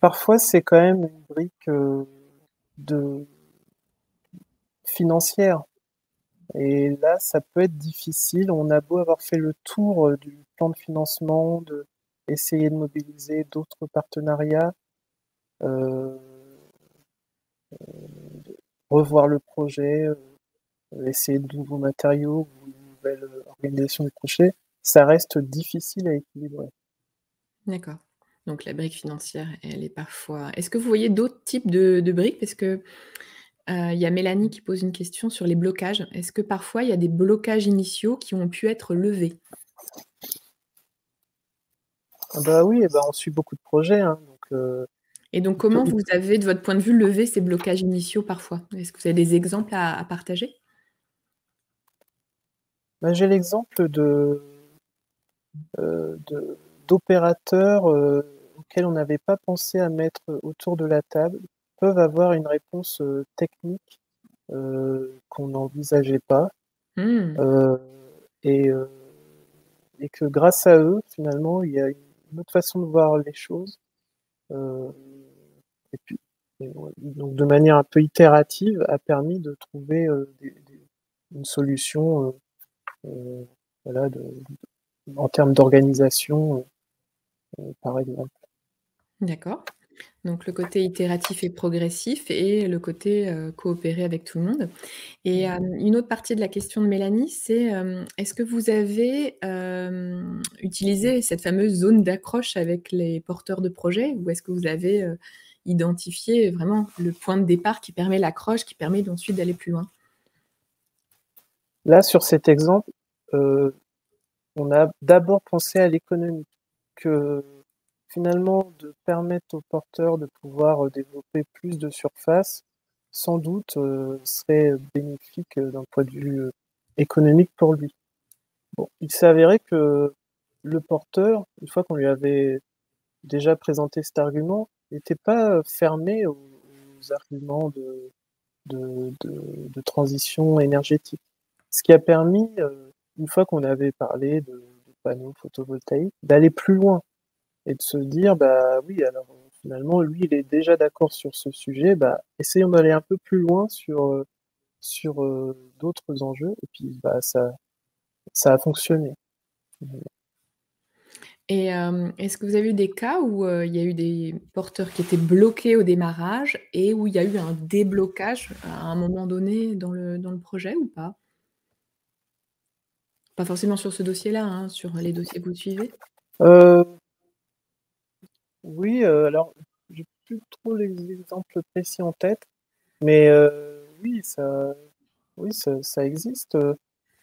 S4: Parfois, c'est quand même une brique financière. Et là, ça peut être difficile. On a beau avoir fait le tour du plan de financement, essayer de mobiliser d'autres partenariats, revoir le projet, essayer de nouveaux matériaux ou une nouvelle organisation du projet, ça reste difficile à équilibrer.
S3: D'accord. Donc la brique financière, elle est parfois... Est-ce que vous voyez d'autres types de briques? Parce que il y a Mélanie qui pose une question sur les blocages. Est-ce que parfois il y a des blocages initiaux qui ont pu être levés?
S4: Ah bah oui, et bah on suit beaucoup de projets, hein, donc
S3: Et donc comment vous avez, de votre point de vue, levé ces blocages initiaux parfois? Est-ce que vous avez des exemples à partager?
S4: bah, j'ai l'exemple d'opérateurs auxquels on n'avait pas pensé à mettre autour de la table, peuvent avoir une réponse technique qu'on n'envisageait pas.
S3: Mmh.
S4: Et, et que grâce à eux, finalement, il y a une autre façon de voir les choses. Et puis, donc de manière un peu itérative, a permis de trouver une solution voilà, en termes d'organisation, par exemple.
S3: D'accord. Donc le côté itératif et progressif et le côté, coopérer avec tout le monde. Et une autre partie de la question de Mélanie, c'est, est-ce que vous avez, utilisé cette fameuse zone d'accroche avec les porteurs de projets? Ou est-ce que vous avez, identifié vraiment le point de départ qui permet l'accroche, qui permet ensuite d'aller plus loin?
S4: Là, sur cet exemple, on a d'abord pensé à l'économie, que finalement, de permettre aux porteurs de pouvoir développer plus de surface, sans doute, serait bénéfique d'un point de vue économique pour lui. Bon, il s'est avéré que le porteur, une fois qu'on lui avait déjà présenté cet argument, n'était pas fermé aux arguments de transition énergétique. Ce qui a permis, une fois qu'on avait parlé de panneaux photovoltaïques, d'aller plus loin et de se dire, bah oui, alors finalement, lui, il est déjà d'accord sur ce sujet, bah essayons d'aller un peu plus loin sur d'autres enjeux, et puis bah ça a fonctionné.
S3: Et est-ce que vous avez eu des cas où, il y a eu des porteurs qui étaient bloqués au démarrage et où il y a eu un déblocage à un moment donné dans le projet ou pas? Pas forcément sur ce dossier-là, hein, sur les dossiers que vous suivez?
S4: Euh, oui, alors j'ai plus trop les exemples précis en tête, mais ça existe.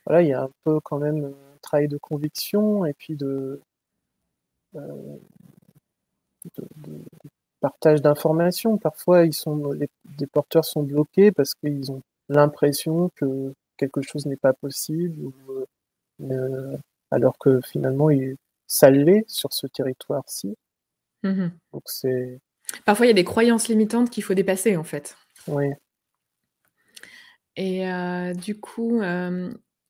S4: Voilà, il y a un peu quand même un travail de conviction et puis euh, de partage d'informations. Parfois, des porteurs sont bloqués parce qu'ils ont l'impression que quelque chose n'est pas possible, euh, alors que finalement, ça l'est sur ce territoire-ci.
S3: Mmh.
S4: Donc c'est,
S3: Parfois, il y a des croyances limitantes qu'il faut dépasser, en fait.
S4: ouais.
S3: Et du coup,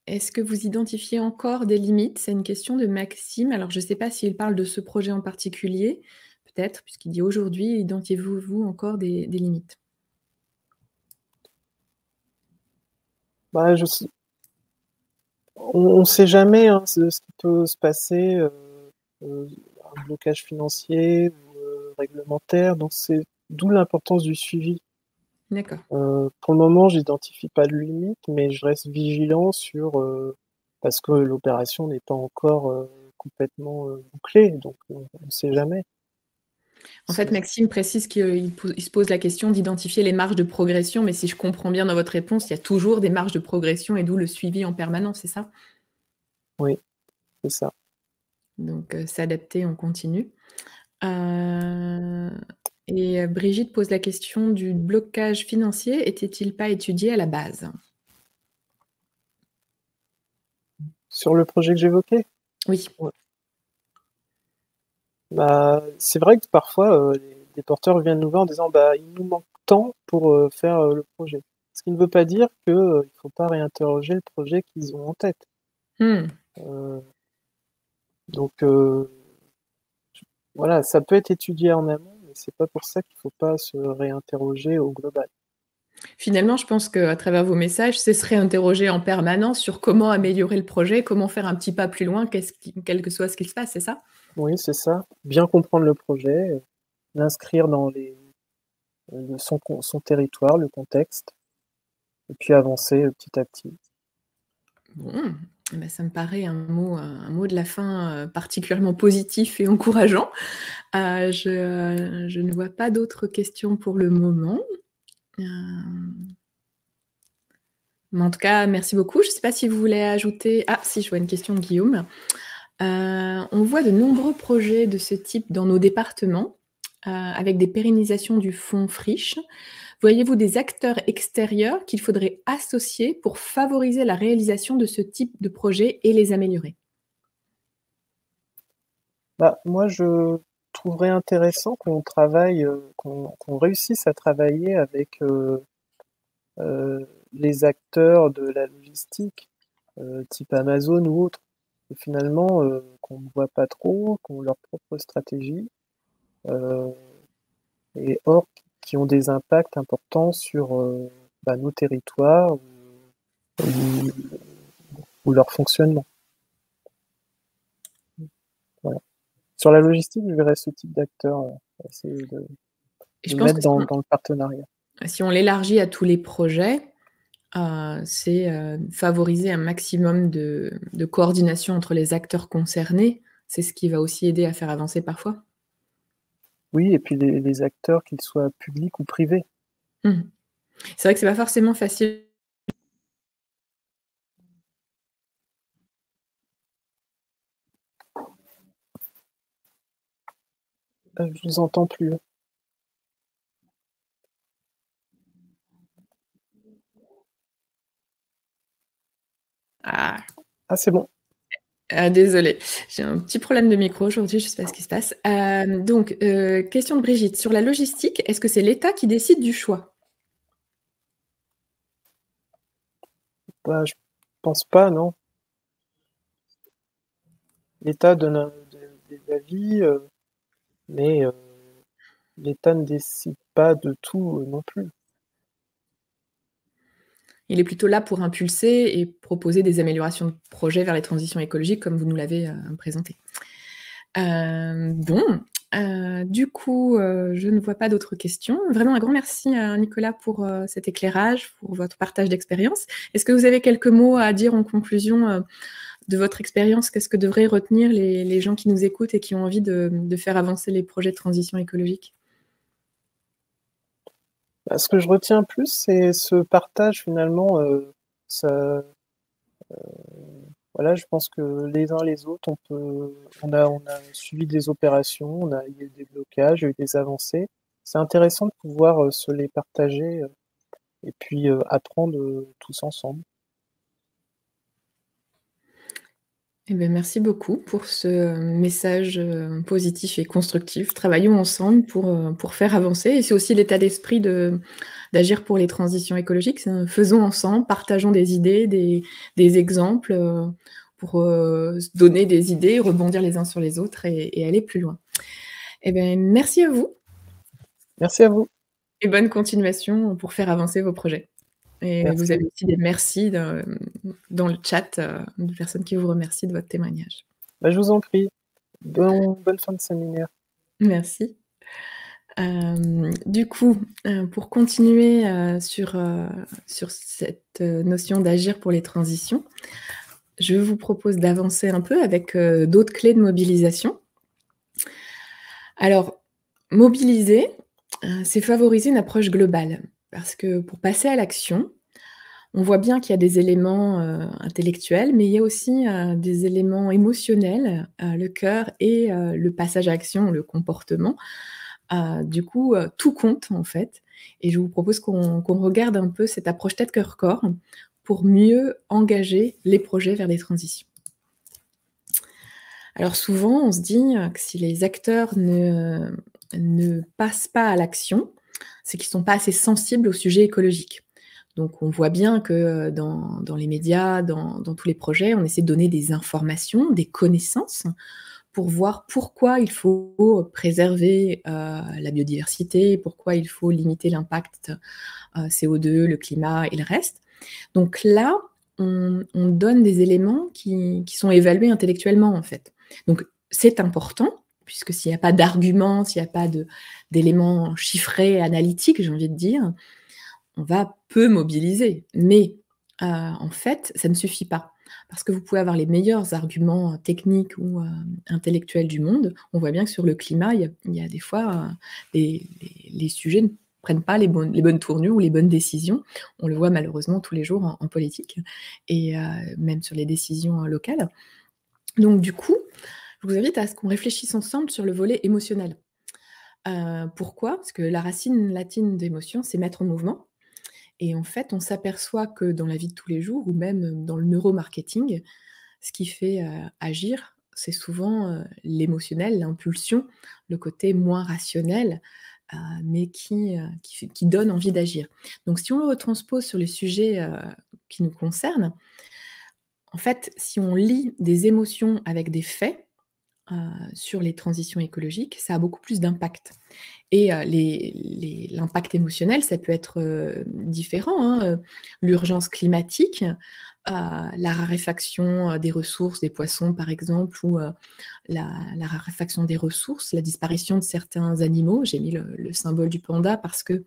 S3: est-ce que vous identifiez encore des limites? C'est une question de Maxime. Alors je ne sais pas s'il parle de ce projet en particulier, peut-être, puisqu'il dit: «Aujourd'hui, identifiez-vous encore des limites?»
S4: Bah, on ne sait jamais hein, ce qui peut se passer, un blocage financier ou réglementaire, donc c'est d'où l'importance du suivi.
S3: D'accord.
S4: Pour le moment, j'identifie pas de limite, mais je reste vigilant sur parce que l'opération n'est pas encore complètement bouclée, donc on ne sait jamais.
S3: En fait, Maxime précise qu'il se pose la question d'identifier les marges de progression, mais si je comprends bien dans votre réponse, il y a toujours des marges de progression et d'où le suivi en permanence, c'est ça?
S4: Oui, c'est ça.
S3: Donc, s'adapter en continu. Et Brigitte pose la question du blocage financier était-il pas étudié à la base?
S4: Sur le projet que j'évoquais?
S3: Oui.
S4: Ouais. Bah, c'est vrai que parfois, les porteurs viennent nous voir en disant: «Bah, il nous manque tant pour, faire, le projet». Ce qui ne veut pas dire que, il faut pas réinterroger le projet qu'ils ont en tête.
S3: Mmh.
S4: Donc voilà, ça peut être étudié en amont, mais c'est pas pour ça qu'il faut pas se réinterroger au global.
S3: Finalement, je pense qu'à travers vos messages, c'est se réinterroger en permanence sur comment améliorer le projet, comment faire un petit pas plus loin, quel que soit ce qu'il se passe, c'est ça?
S4: Oui, c'est ça. Bien comprendre le projet, l'inscrire dans son territoire, le contexte, et puis avancer, petit à petit.
S3: Bon, eh bah, ça me paraît un mot de la fin, particulièrement positif et encourageant. Je ne vois pas d'autres questions pour le moment. Mais en tout cas, merci beaucoup. Je ne sais pas si vous voulez ajouter ah si, je vois une question de Guillaume. On voit de nombreux projets de ce type dans nos départements, avec des pérennisations du fonds friche. Voyez-vous des acteurs extérieurs qu'il faudrait associer pour favoriser la réalisation de ce type de projet et les améliorer?
S4: Bah, moi, je trouverais intéressant qu'on travaille, qu'on réussisse à travailler avec, les acteurs de la logistique, type Amazon ou autres. Et finalement, qu'on ne voit pas trop, qui ont leur propre stratégie, heu et or qui ont des impacts importants sur, bah, nos territoires ou ou leur fonctionnement. Voilà. Sur la logistique, je verrais ce type d'acteur, essayer
S3: Et je
S4: de
S3: pense
S4: mettre
S3: que
S4: dans le partenariat.
S3: si on l'élargit à tous les projets, c'est, favoriser un maximum de coordination entre les acteurs concernés. C'est ce qui va aussi aider à faire avancer parfois.
S4: Oui et puis les acteurs, qu'ils soient publics ou privés.
S3: Mmh. C'est vrai que c'est pas forcément facile.
S4: Je vous entends plus.
S3: Ah,
S4: Ah, c'est bon.
S3: désolée, j'ai un petit problème de micro aujourd'hui, je sais pas ce qui se passe. Donc, question de Brigitte. Sur la logistique, est-ce que c'est l'État qui décide du choix?
S4: Bah, je pense pas, non. L'État donne des avis, mais l'État ne décide pas de tout, non plus.
S3: Il est plutôt là pour impulser et proposer des améliorations de projets vers les transitions écologiques comme vous nous l'avez, présenté. Bon, du coup, je ne vois pas d'autres questions. Vraiment un grand merci à Nicolas pour, cet éclairage, pour votre partage d'expérience. Est-ce que vous avez quelques mots à dire en conclusion, de votre expérience? Qu'est-ce que devraient retenir les gens qui nous écoutent et qui ont envie de faire avancer les projets de transition écologique?
S4: Bah, ce que je retiens plus, c'est ce partage finalement, ça voilà, je pense que les uns les autres, on a suivi des opérations, il y a eu des blocages, il y a eu des avancées. C'est intéressant de pouvoir, se les partager, et puis, apprendre, tous ensemble.
S3: Eh bien, merci beaucoup pour ce message positif et constructif. Travaillons ensemble pour faire avancer. Et c'est aussi l'état d'esprit d'agir pour les transitions écologiques. Faisons ensemble, partageons des idées, des exemples pour se donner des idées, rebondir les uns sur les autres et aller plus loin. Eh bien, merci à vous.
S4: Merci à vous.
S3: Et bonne continuation pour faire avancer vos projets. Et
S4: Merci.
S3: vous avez aussi des merci dans le chat de personnes qui vous remercient de votre témoignage.
S4: Je vous en prie. Bonne fin de séminaire.
S3: Merci. Du coup, pour continuer sur cette notion d'agir pour les transitions, je vous propose d'avancer un peu avec d'autres clés de mobilisation. Alors, mobiliser, c'est favoriser une approche globale, parce que pour passer à l'action, on voit bien qu'il y a des éléments intellectuels, mais il y a aussi des éléments émotionnels, le cœur et le passage à l'action, le comportement. Du coup, tout compte en fait. Et je vous propose qu'on regarde un peu cette approche tête, cœur, corps pour mieux engager les projets vers des transitions. Alors souvent, on se dit que si les acteurs ne passent pas à l'action, c'est qu'ils ne sont pas assez sensibles au sujet écologique. Donc on voit bien que dans les médias, dans tous les projets, on essaie de donner des informations, des connaissances pour voir pourquoi il faut préserver la biodiversité, pourquoi il faut limiter l'impact CO2, le climat et le reste. Donc là, on donne des éléments qui sont évalués intellectuellement en fait. Donc c'est important, puisque s'il n'y a pas d'arguments, s'il n'y a pas d'éléments chiffrés, analytiques, j'ai envie de dire, on va peu mobiliser. Mais en fait, ça ne suffit pas. Parce que vous pouvez avoir les meilleurs arguments techniques ou intellectuels du monde. On voit bien que sur le climat, il y a des fois, les sujets ne prennent pas les bonnes tournures ou les bonnes décisions. On le voit malheureusement tous les jours en politique et même sur les décisions locales. Donc du coup, je vous invite à ce qu'on réfléchisse ensemble sur le volet émotionnel. Pourquoi ? Parce que la racine latine d'émotion, c'est mettre en mouvement. Et en fait, on s'aperçoit que dans la vie de tous les jours, ou même dans le neuromarketing, ce qui fait agir, c'est souvent l'émotionnel, l'impulsion, le côté moins rationnel, mais qui donne envie d'agir. Donc si on le retranspose sur les sujets qui nous concernent, en fait, si on lie des émotions avec des faits sur les transitions écologiques, ça a beaucoup plus d'impact. Et l'impact émotionnel, ça peut être différent, hein, l'urgence climatique, la raréfaction des ressources, des poissons par exemple, ou la raréfaction des ressources, la disparition de certains animaux. J'ai mis le symbole du panda parce que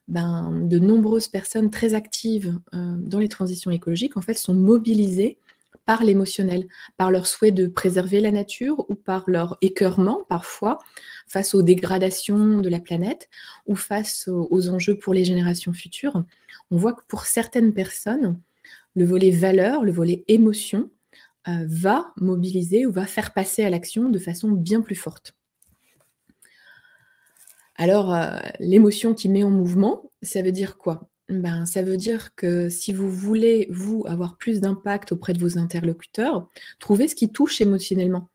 S3: de nombreuses personnes très actives dans les transitions écologiques, en fait, sont mobilisées par l'émotionnel, par leur souhait de préserver la nature ou par leur écœurement parfois face aux dégradations de la planète ou face aux enjeux pour les générations futures. On voit que pour certaines personnes, le volet valeur, le volet émotion va mobiliser ou va faire passer à l'action de façon bien plus forte. Alors, l'émotion qui met en mouvement, ça veut dire quoi ? Ça veut dire que si vous voulez, vous, avoir plus d'impact auprès de vos interlocuteurs, trouvez ce qui touche émotionnellement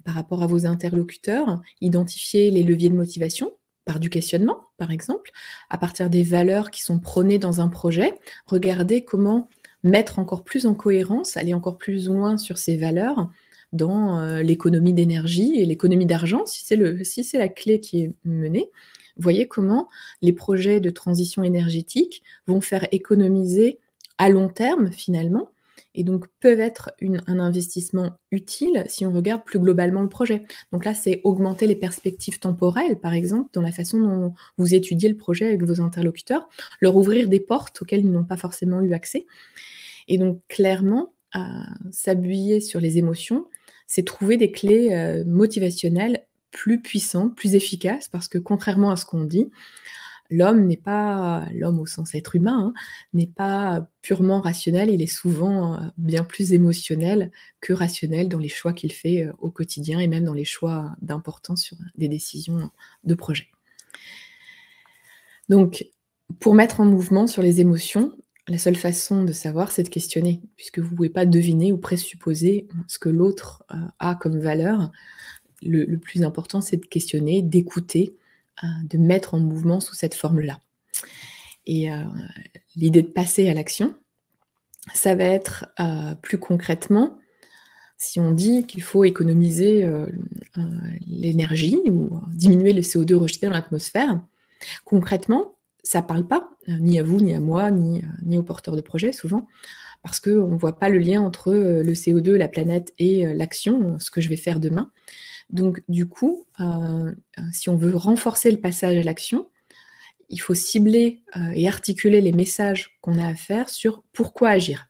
S3: par rapport à vos interlocuteurs, identifiez les leviers de motivation par du questionnement, par exemple, à partir des valeurs qui sont prônées dans un projet, regardez comment mettre encore plus en cohérence, aller encore plus loin sur ces valeurs dans l'économie d'énergie et l'économie d'argent, si c'est la clé qui est menée. Voyez comment les projets de transition énergétique vont faire économiser à long terme, finalement, et donc peuvent être un investissement utile si on regarde plus globalement le projet. Donc là, c'est augmenter les perspectives temporelles, par exemple, dans la façon dont vous étudiez le projet avec vos interlocuteurs, leur ouvrir des portes auxquelles ils n'ont pas forcément eu accès. Et donc, clairement, s'appuyer sur les émotions, c'est trouver des clés motivationnelles plus puissantes, plus efficaces, parce que contrairement à ce qu'on dit, l'homme au sens être humain, n'est pas purement rationnel, il est souvent bien plus émotionnel que rationnel dans les choix qu'il fait au quotidien et même dans les choix d'importance sur des décisions de projet. Donc, pour mettre en mouvement sur les émotions, la seule façon de savoir, c'est de questionner, puisque vous ne pouvez pas deviner ou présupposer ce que l'autre a comme valeur. Le plus important, c'est de questionner, d'écouter, de mettre en mouvement sous cette forme-là. Et l'idée de passer à l'action, ça va être plus concrètement, si on dit qu'il faut économiser l'énergie ou diminuer le CO2 rejeté dans l'atmosphère, concrètement, ça ne parle pas, ni à vous, ni à moi, ni aux porteurs de projets, souvent, parce qu'on ne voit pas le lien entre le CO2, la planète et l'action, ce que je vais faire demain. Donc, du coup, si on veut renforcer le passage à l'action, il faut cibler et articuler les messages qu'on a à faire sur pourquoi agir.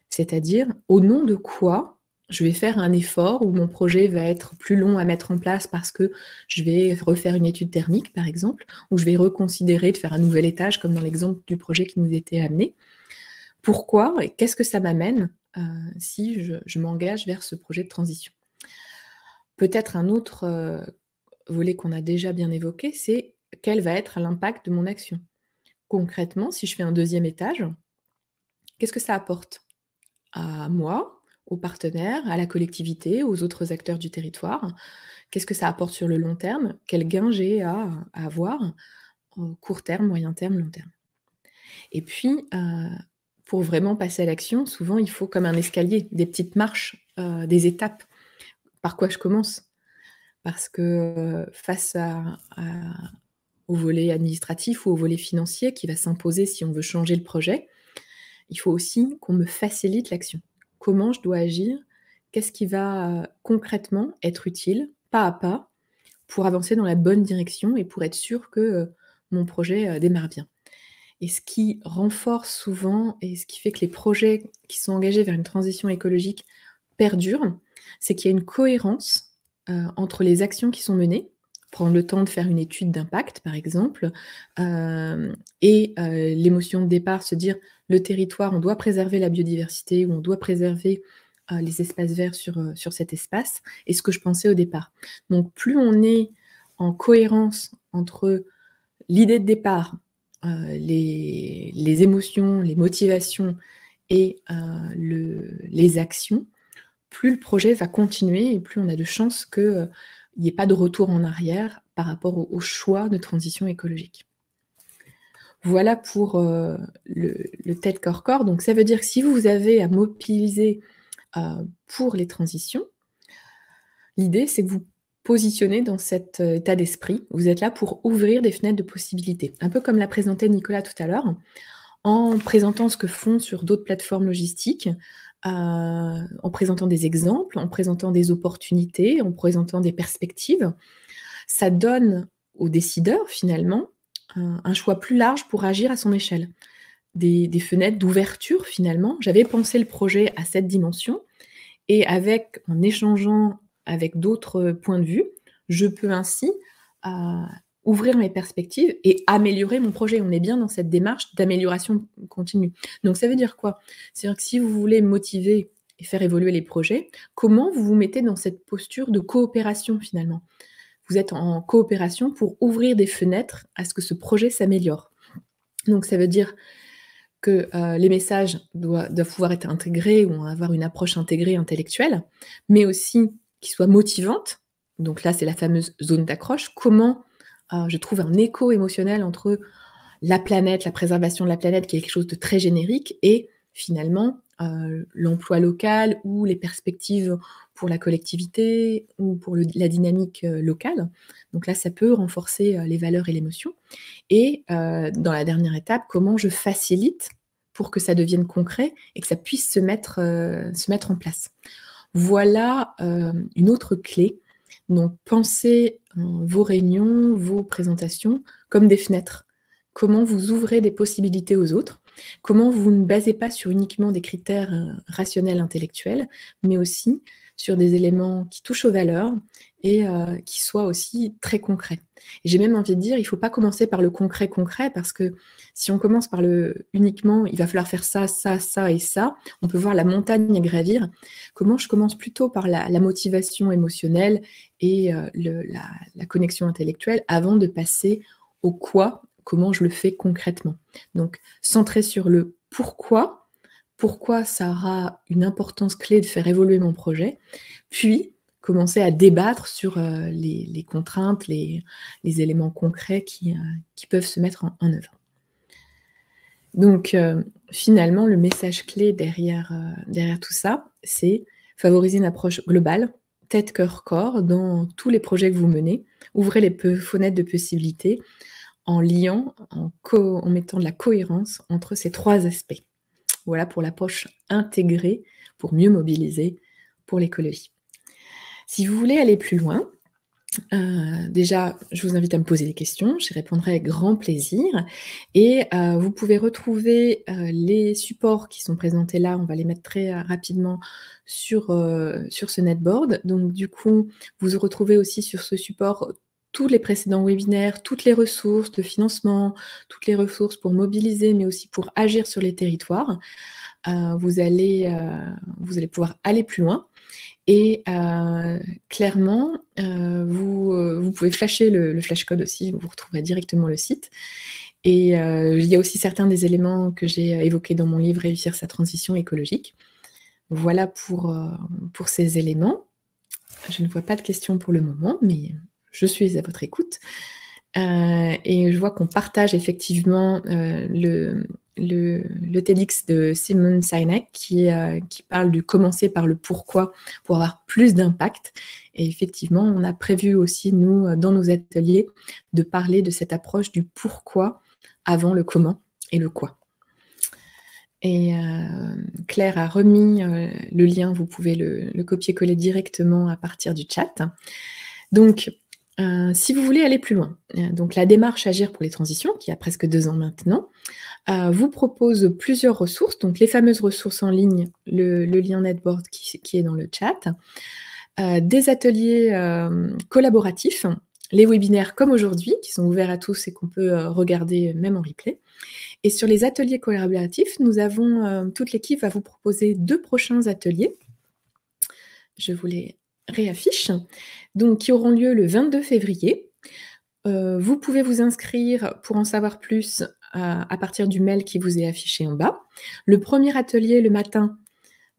S3: C'est-à-dire, au nom de quoi je vais faire un effort où mon projet va être plus long à mettre en place parce que je vais refaire une étude thermique, par exemple, ou je vais reconsidérer de faire un nouvel étage, comme dans l'exemple du projet qui nous était amené. Pourquoi et qu'est-ce que ça m'amène si je m'engage vers ce projet de transition? Peut-être un autre volet qu'on a déjà bien évoqué, c'est quel va être l'impact de mon action. Concrètement, si je fais un deuxième étage, qu'est-ce que ça apporte à moi, aux partenaires, à la collectivité, aux autres acteurs du territoire? Qu'est-ce que ça apporte sur le long terme? Quel gain j'ai à avoir en court terme, moyen terme, long terme? Et puis, pour vraiment passer à l'action, souvent, il faut comme un escalier, des petites marches, des étapes. Par quoi je commence? Parce que face au volet administratif ou au volet financier qui va s'imposer si on veut changer le projet, il faut aussi qu'on me facilite l'action. Comment je dois agir? Qu'est-ce qui va concrètement être utile, pas à pas, pour avancer dans la bonne direction et pour être sûr que mon projet démarre bien? Et ce qui renforce souvent et ce qui fait que les projets qui sont engagés vers une transition écologique perdurent, c'est qu'il y a une cohérence entre les actions qui sont menées, prendre le temps de faire une étude d'impact, par exemple, et l'émotion de départ, se dire le territoire, on doit préserver la biodiversité ou on doit préserver les espaces verts sur cet espace, et ce que je pensais au départ. Donc, plus on est en cohérence entre l'idée de départ, les émotions, les motivations et les actions, plus le projet va continuer et plus on a de chances qu'il n'y ait pas de retour en arrière par rapport au choix de transition écologique. Voilà pour le tête corps-corps. Donc ça veut dire que si vous avez à mobiliser pour les transitions, l'idée c'est que vous positionnez dans cet état d'esprit. Vous êtes là pour ouvrir des fenêtres de possibilités. Un peu comme l'a présenté Nicolas tout à l'heure, en présentant ce que font sur d'autres plateformes logistiques, en présentant des exemples, en présentant des opportunités, en présentant des perspectives. Ça donne aux décideurs, finalement, un choix plus large pour agir à son échelle. Des fenêtres d'ouverture, finalement. J'avais pensé le projet à cette dimension, et en échangeant avec d'autres points de vue, je peux ainsi ouvrir mes perspectives et améliorer mon projet. On est bien dans cette démarche d'amélioration continue. Donc ça veut dire quoi? C'est-à-dire que si vous voulez motiver et faire évoluer les projets, comment vous vous mettez dans cette posture de coopération finalement? Vous êtes en coopération pour ouvrir des fenêtres à ce que ce projet s'améliore. Donc ça veut dire que les messages doivent pouvoir être intégrés ou avoir une approche intégrée intellectuelle, mais aussi qu'ils soient motivantes. Donc là, c'est la fameuse zone d'accroche. Comment je trouve un écho émotionnel entre la planète, la préservation de la planète, qui est quelque chose de très générique, et finalement l'emploi local ou les perspectives pour la collectivité ou pour la dynamique locale. Donc là, ça peut renforcer les valeurs et l'émotion. Et dans la dernière étape, comment je facilite pour que ça devienne concret et que ça puisse se mettre en place. Voilà une autre clé. Donc, pensez vos réunions, vos présentations comme des fenêtres. Comment vous ouvrez des possibilités aux autres. Comment vous ne basez pas sur uniquement des critères rationnels, intellectuels, mais aussi sur des éléments qui touchent aux valeurs et qui soient aussi très concrets. Et j'ai même envie de dire, il ne faut pas commencer par le concret, parce que si on commence par uniquement, il va falloir faire ça, ça, ça et ça, on peut voir la montagne à gravir. Comment je commence plutôt par la motivation émotionnelle et la connexion intellectuelle avant de passer au quoi, comment je le fais concrètement. Donc, centré sur le pourquoi ça aura une importance clé de faire évoluer mon projet, puis commencer à débattre sur les contraintes, les éléments concrets qui peuvent se mettre en œuvre. Donc, finalement, le message clé derrière tout ça, c'est favoriser une approche globale, tête, cœur, corps, dans tous les projets que vous menez. Ouvrez les fenêtres de possibilités en liant, en mettant de la cohérence entre ces 3 aspects. Voilà pour l'approche intégrée, pour mieux mobiliser pour l'écologie. Si vous voulez aller plus loin, déjà, je vous invite à me poser des questions, j'y répondrai avec grand plaisir. Et vous pouvez retrouver les supports qui sont présentés là, on va les mettre très rapidement sur ce netboard. Donc du coup, vous retrouvez aussi sur ce support tous les précédents webinaires, toutes les ressources de financement, toutes les ressources pour mobiliser, mais aussi pour agir sur les territoires. Vous allez pouvoir aller plus loin. Et clairement, vous pouvez flasher le flashcode aussi, vous retrouverez directement le site. Et il y a aussi certains des éléments que j'ai évoqués dans mon livre « Réussir sa transition écologique ». Voilà pour ces éléments. Je ne vois pas de questions pour le moment, mais je suis à votre écoute. Et je vois qu'on partage effectivement le TEDx de Simon Sinek qui parle du commencer par le pourquoi pour avoir plus d'impact. Et effectivement, on a prévu aussi, nous, dans nos ateliers, de parler de cette approche du pourquoi avant le comment et le quoi. Et Claire a remis le lien, vous pouvez le copier-coller directement à partir du chat. Donc, si vous voulez aller plus loin, donc la démarche Agir pour les transitions, qui a presque 2 ans maintenant, vous propose plusieurs ressources, donc les fameuses ressources en ligne, le lien netboard qui est dans le chat, des ateliers collaboratifs, les webinaires comme aujourd'hui, qui sont ouverts à tous et qu'on peut regarder même en replay. Et sur les ateliers collaboratifs, nous avons, toute l'équipe va vous proposer 2 prochains ateliers. Je vous les réaffiche, donc qui auront lieu le 22 février. Vous pouvez vous inscrire pour en savoir plus à partir du mail qui vous est affiché en bas. Le premier atelier le matin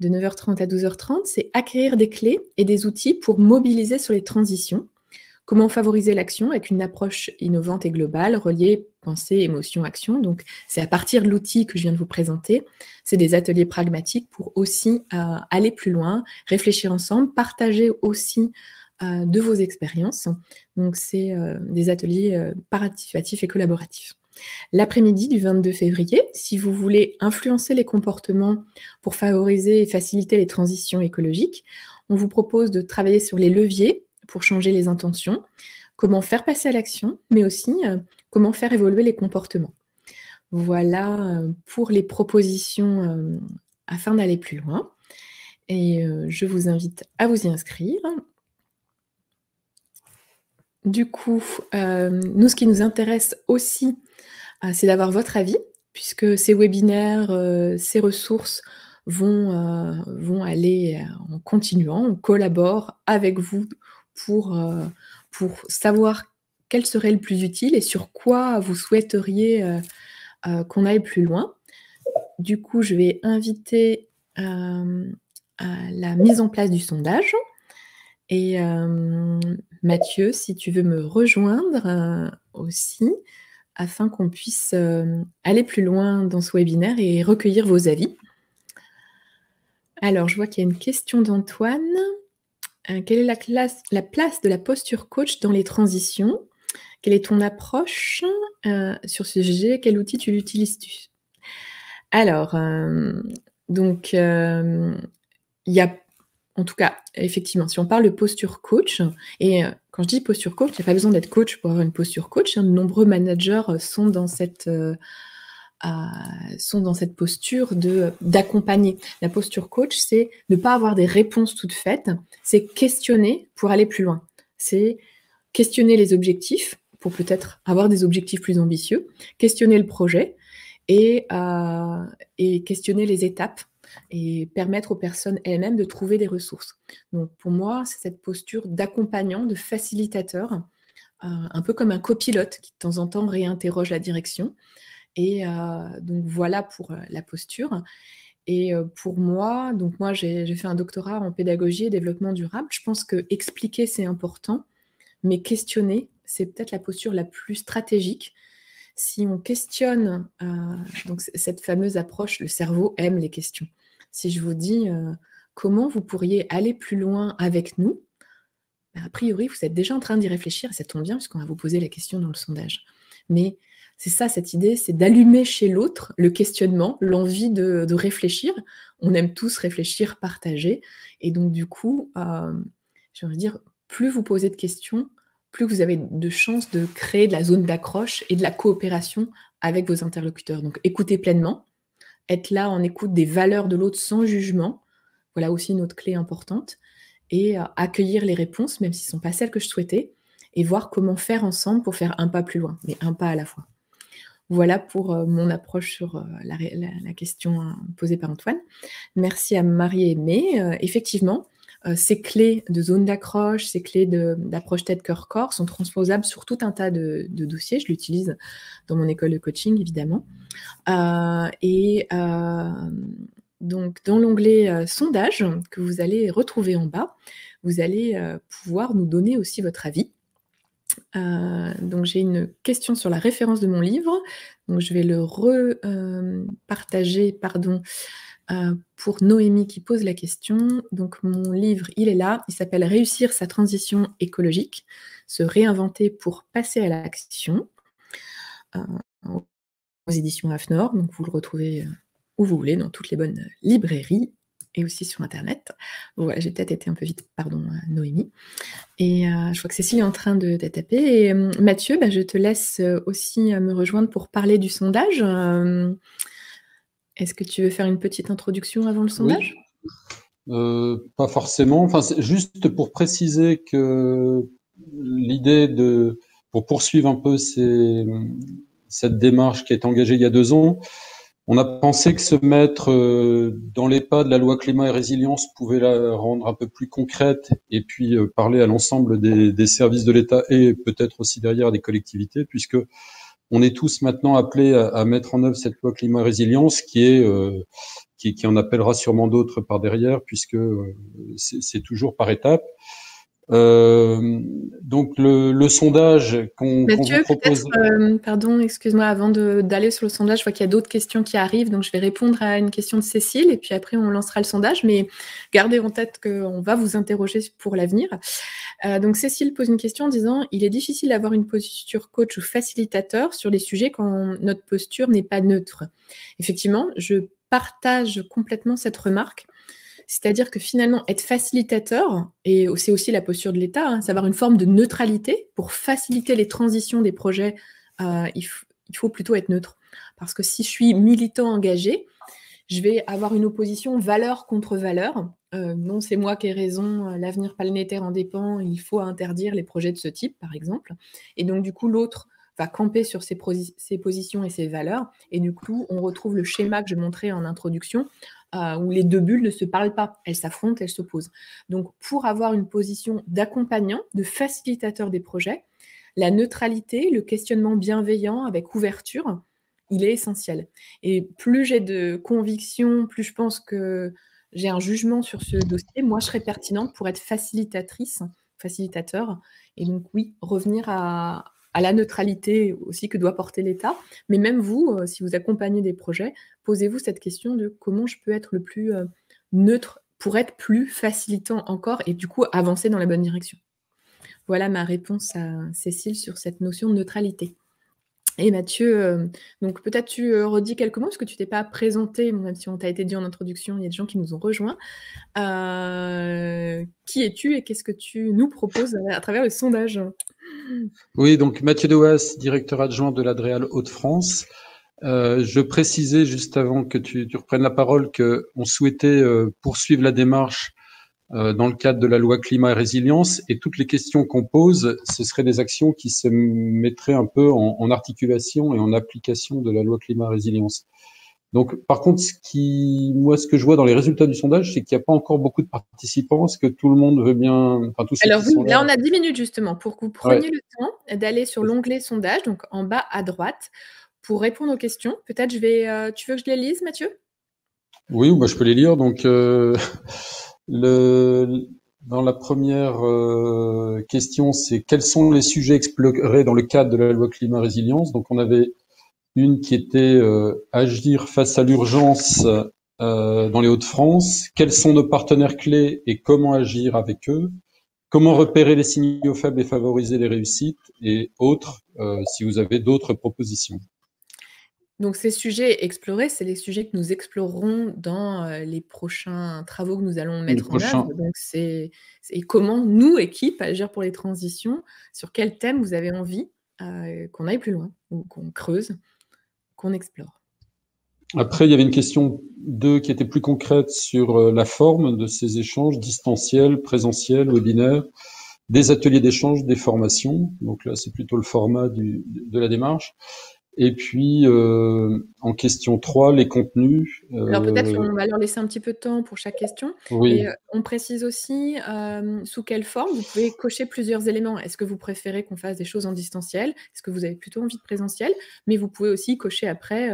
S3: de 9h30 à 12h30, c'est acquérir des clés et des outils pour mobiliser sur les transitions. Comment favoriser l'action avec une approche innovante et globale, reliée pensée, émotion, action. Donc, c'est à partir de l'outil que je viens de vous présenter. C'est des ateliers pragmatiques pour aussi aller plus loin, réfléchir ensemble, partager aussi de vos expériences. Donc, c'est des ateliers participatifs et collaboratifs. L'après-midi du 22 février, si vous voulez influencer les comportements pour favoriser et faciliter les transitions écologiques, on vous propose de travailler sur les leviers pour changer les intentions, comment faire passer à l'action, mais aussi comment faire évoluer les comportements. Voilà pour les propositions afin d'aller plus loin. Et je vous invite à vous y inscrire. Du coup, nous, ce qui nous intéresse aussi, c'est d'avoir votre avis, puisque ces webinaires, ces ressources vont aller en continuant. On collabore avec vous pour savoir quel serait le plus utile et sur quoi vous souhaiteriez qu'on aille plus loin. Du coup, je vais inviter à la mise en place du sondage. Et Mathieu, si tu veux me rejoindre aussi, afin qu'on puisse aller plus loin dans ce webinaire et recueillir vos avis. Alors, je vois qu'il y a une question d'Antoine. Quelle est la place de la posture coach dans les transitions? Quelle est ton approche sur ce sujet? Quel outil tu l'utilises-tu? Alors, donc, il y a, en tout cas, effectivement, si on parle de posture coach, et quand je dis posture coach, il n'y a pas besoin d'être coach pour avoir une posture coach. De nombreux managers sont dans cette posture d'accompagner. La posture coach, c'est ne pas avoir des réponses toutes faites, c'est questionner pour aller plus loin. C'est questionner les objectifs pour peut-être avoir des objectifs plus ambitieux, questionner le projet et questionner les étapes et permettre aux personnes elles-mêmes de trouver des ressources. Donc pour moi, c'est cette posture d'accompagnant, de facilitateur, un peu comme un copilote qui de temps en temps réinterroge la direction Et donc, voilà pour la posture. Et pour moi, donc moi, j'ai fait un doctorat en pédagogie et développement durable. Je pense que expliquer, c'est important, mais questionner, c'est peut-être la posture la plus stratégique. Si on questionne, donc cette fameuse approche, le cerveau aime les questions. Si je vous dis comment vous pourriez aller plus loin avec nous, a priori, vous êtes déjà en train d'y réfléchir, et ça tombe bien, puisqu'on va vous poser la question dans le sondage. Mais c'est ça, cette idée, c'est d'allumer chez l'autre le questionnement, l'envie de réfléchir. On aime tous réfléchir, partager. Et donc, du coup, j'ai envie de dire, plus vous posez de questions, plus vous avez de chances de créer de la zone d'accroche et de la coopération avec vos interlocuteurs. Donc, écoutez pleinement, être là en écoute des valeurs de l'autre sans jugement. Voilà aussi une autre clé importante. Et accueillir les réponses, même si ce ne sont pas celles que je souhaitais, et voir comment faire ensemble pour faire un pas plus loin, mais un pas à la fois. Voilà pour mon approche sur la question posée par Antoine. Merci à Marie-Aimée. Effectivement, ces clés de zone d'accroche, ces clés d'approche tête-cœur-corps sont transposables sur tout un tas de dossiers. Je l'utilise dans mon école de coaching, évidemment. Donc, dans l'onglet sondage que vous allez retrouver en bas, vous allez pouvoir nous donner aussi votre avis. Donc, j'ai une question sur la référence de mon livre. Donc, je vais le repartager, pour Noémie qui pose la question. Donc, mon livre, il est là. Il s'appelle « Réussir sa transition écologique, se réinventer pour passer à l'action » aux éditions AFNOR. Donc, vous le retrouvez où vous voulez, dans toutes les bonnes librairies et aussi sur Internet. Voilà, j'ai peut-être été un peu vite, pardon, Noémie. Et je vois que Cécile est en train de taper. Et Mathieu, je te laisse aussi me rejoindre pour parler du sondage. Est-ce que tu veux faire une petite introduction avant le sondage ?
S5: Oui. Pas forcément. Enfin, c'est juste pour préciser que l'idée pour poursuivre un peu cette démarche qui a été engagée il y a 2 ans, on a pensé que se mettre dans les pas de la loi climat et résilience pouvait la rendre un peu plus concrète et puis parler à l'ensemble des services de l'État et peut-être aussi derrière des collectivités, puisque on est tous maintenant appelés à mettre en œuvre cette loi climat et résilience qui en appellera sûrement d'autres par derrière, puisque c'est toujours par étapes. Donc le sondage qu'on vous propose.
S3: Pardon, excuse-moi, avant d'aller sur le sondage, je vois qu'il y a d'autres questions qui arrivent, donc je vais répondre à une question de Cécile et puis après on lancera le sondage, mais gardez en tête qu'on va vous interroger pour l'avenir. Donc Cécile pose une question en disant « Il est difficile d'avoir une posture coach ou facilitateur sur des sujets quand notre posture n'est pas neutre. » Effectivement, je partage complètement cette remarque. C'est-à-dire que finalement, être facilitateur, et c'est aussi la posture de l'État, c'est avoir une forme de neutralité pour faciliter les transitions des projets. Il faut plutôt être neutre. Parce que si je suis militant engagé, je vais avoir une opposition valeur contre valeur. Non, c'est moi qui ai raison, l'avenir planétaire en dépend, il faut interdire les projets de ce type, par exemple. Et donc, du coup, l'autre va camper sur ses positions et ses valeurs. Et du coup, on retrouve le schéma que je montrais en introduction, où les 2 bulles ne se parlent pas, elles s'affrontent, elles s'opposent. Donc, pour avoir une position d'accompagnant, de facilitateur des projets, la neutralité, le questionnement bienveillant avec ouverture, il est essentiel. Et plus j'ai de conviction, plus je pense que j'ai un jugement sur ce dossier, moi je serai pertinente pour être facilitateur. Et donc oui, revenir à la neutralité aussi que doit porter l'État. Mais même vous, si vous accompagnez des projets, posez-vous cette question de comment je peux être le plus neutre pour être plus facilitant encore et du coup avancer dans la bonne direction. Voilà ma réponse à Cécile sur cette notion de neutralité. Et Mathieu, donc peut-être tu redis quelques mots, parce que tu t'es pas présenté, même si on t'a été dit en introduction, il y a des gens qui nous ont rejoints. Qui es-tu et qu'est-ce que tu nous proposes à travers le sondage ?
S5: Oui, donc Mathieu Dewas, directeur adjoint de l'Adréal Hauts-de-France. Je précisais juste avant que tu reprennes la parole qu'on souhaitait poursuivre la démarche dans le cadre de la loi climat et résilience, et toutes les questions qu'on pose, ce seraient des actions qui se mettraient un peu en articulation et en application de la loi climat et résilience. Donc, par contre, ce que je vois dans les résultats du sondage, c'est qu'il n'y a pas encore beaucoup de participants. Est-ce que tout le monde veut bien,
S3: Alors oui, là on a 10 minutes justement pour que vous preniez le temps d'aller sur l'onglet sondage, donc en bas à droite, pour répondre aux questions. Peut-être tu veux que je les lise, Mathieu?
S5: Oui, bah, je peux les lire. Donc, dans la première question, c'est quels sont les sujets explorés dans le cadre de la loi climat résilience? Donc, on avait une qui était agir face à l'urgence dans les Hauts-de-France. Quels sont nos partenaires clés et comment agir avec eux? Comment repérer les signaux faibles et favoriser les réussites? Et autres, si vous avez d'autres propositions.
S3: Donc ces sujets explorés, c'est les sujets que nous explorerons dans les prochains travaux que nous allons
S5: Les
S3: mettre en
S5: prochains.
S3: œuvre. Donc c'est comment nous, équipe, agir pour les transitions, sur quel thème vous avez envie qu'on aille plus loin, ou qu'on creuse, qu'on explore.
S5: Après, il y avait une question 2 qui était plus concrète sur la forme de ces échanges distanciels, présentiels, webinaires, des ateliers d'échange, des formations. Donc là, c'est plutôt le format de la démarche. Et puis, en question 3, les contenus.
S3: Alors peut-être on va leur laisser un petit peu de temps pour chaque question.
S5: Oui.
S3: Et on précise aussi sous quelle forme vous pouvez cocher plusieurs éléments. Est-ce que vous préférez qu'on fasse des choses en distanciel? Est-ce que vous avez plutôt envie de présentiel? Mais vous pouvez aussi cocher après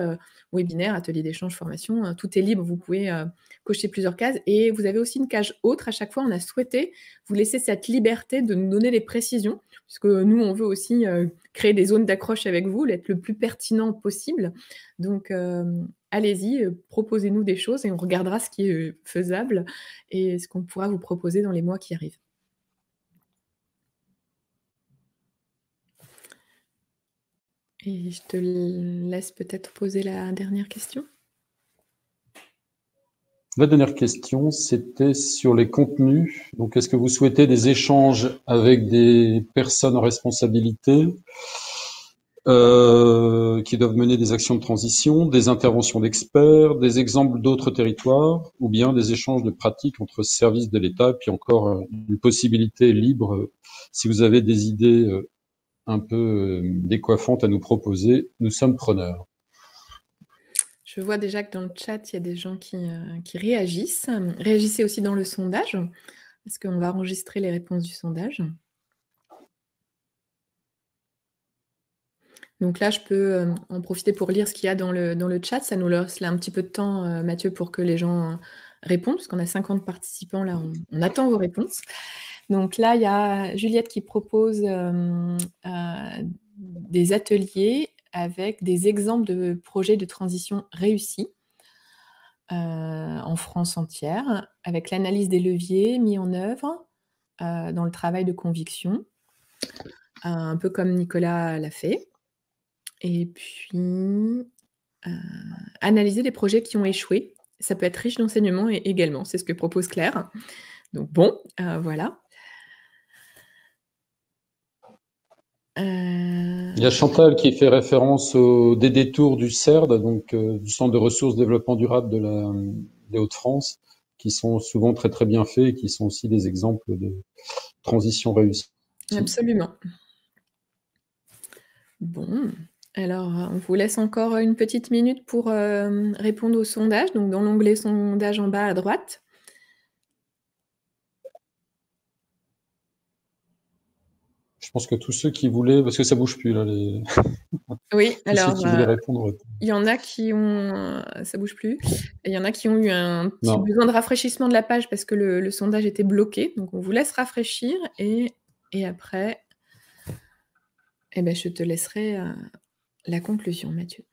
S3: webinaire, atelier d'échange, formation. Tout est libre, vous pouvez cocher plusieurs cases. Et vous avez aussi une case autre. À chaque fois, on a souhaité vous laisser cette liberté de nous donner des précisions, puisque nous, on veut aussi créer des zones d'accroche avec vous, être le plus pertinent possible. Donc, allez-y, proposez-nous des choses et on regardera ce qui est faisable et ce qu'on pourra vous proposer dans les mois qui arrivent. Et je te laisse peut-être poser la dernière question.
S5: La dernière question, c'était sur les contenus. Donc, est-ce que vous souhaitez des échanges avec des personnes en responsabilité qui doivent mener des actions de transition, des interventions d'experts, des exemples d'autres territoires, ou bien des échanges de pratiques entre services de l'État, puis encore une possibilité libre. Si vous avez des idées un peu décoiffantes à nous proposer, nous sommes preneurs.
S3: Je vois déjà que dans le chat, il y a des gens qui réagissent. Réagissez aussi dans le sondage, parce qu'on va enregistrer les réponses du sondage. Donc là, je peux en profiter pour lire ce qu'il y a dans le chat. Ça nous laisse là un petit peu de temps, Mathieu, pour que les gens répondent, parce qu'on a 50 participants. Là, on attend vos réponses. Donc là, il y a Juliette qui propose des ateliers avec des exemples de projets de transition réussis en France entière, avec l'analyse des leviers mis en œuvre dans le travail de conviction, un peu comme Nicolas l'a fait. Et puis, analyser les projets qui ont échoué. Ça peut être riche d'enseignements également, c'est ce que propose Claire. Donc bon, voilà.
S5: Il y a Chantal qui fait référence des détours du CERD, donc du Centre de ressources développement durable des Hauts-de-France, qui sont souvent très très bien faits et qui sont aussi des exemples de transition réussie.
S3: Absolument. Bon, alors on vous laisse encore une petite minute pour répondre au sondage, donc dans l'onglet sondage en bas à droite.
S5: Je pense que tous ceux qui voulaient, parce que ça bouge plus là,
S3: oui,
S5: tous ceux qui voulaient répondre.
S3: Il y en a qui ont, ça bouge plus. Il y en a qui ont eu un petit besoin de rafraîchissement de la page parce que le sondage était bloqué. Donc on vous laisse rafraîchir et après, eh ben, je te laisserai la conclusion, Mathieu.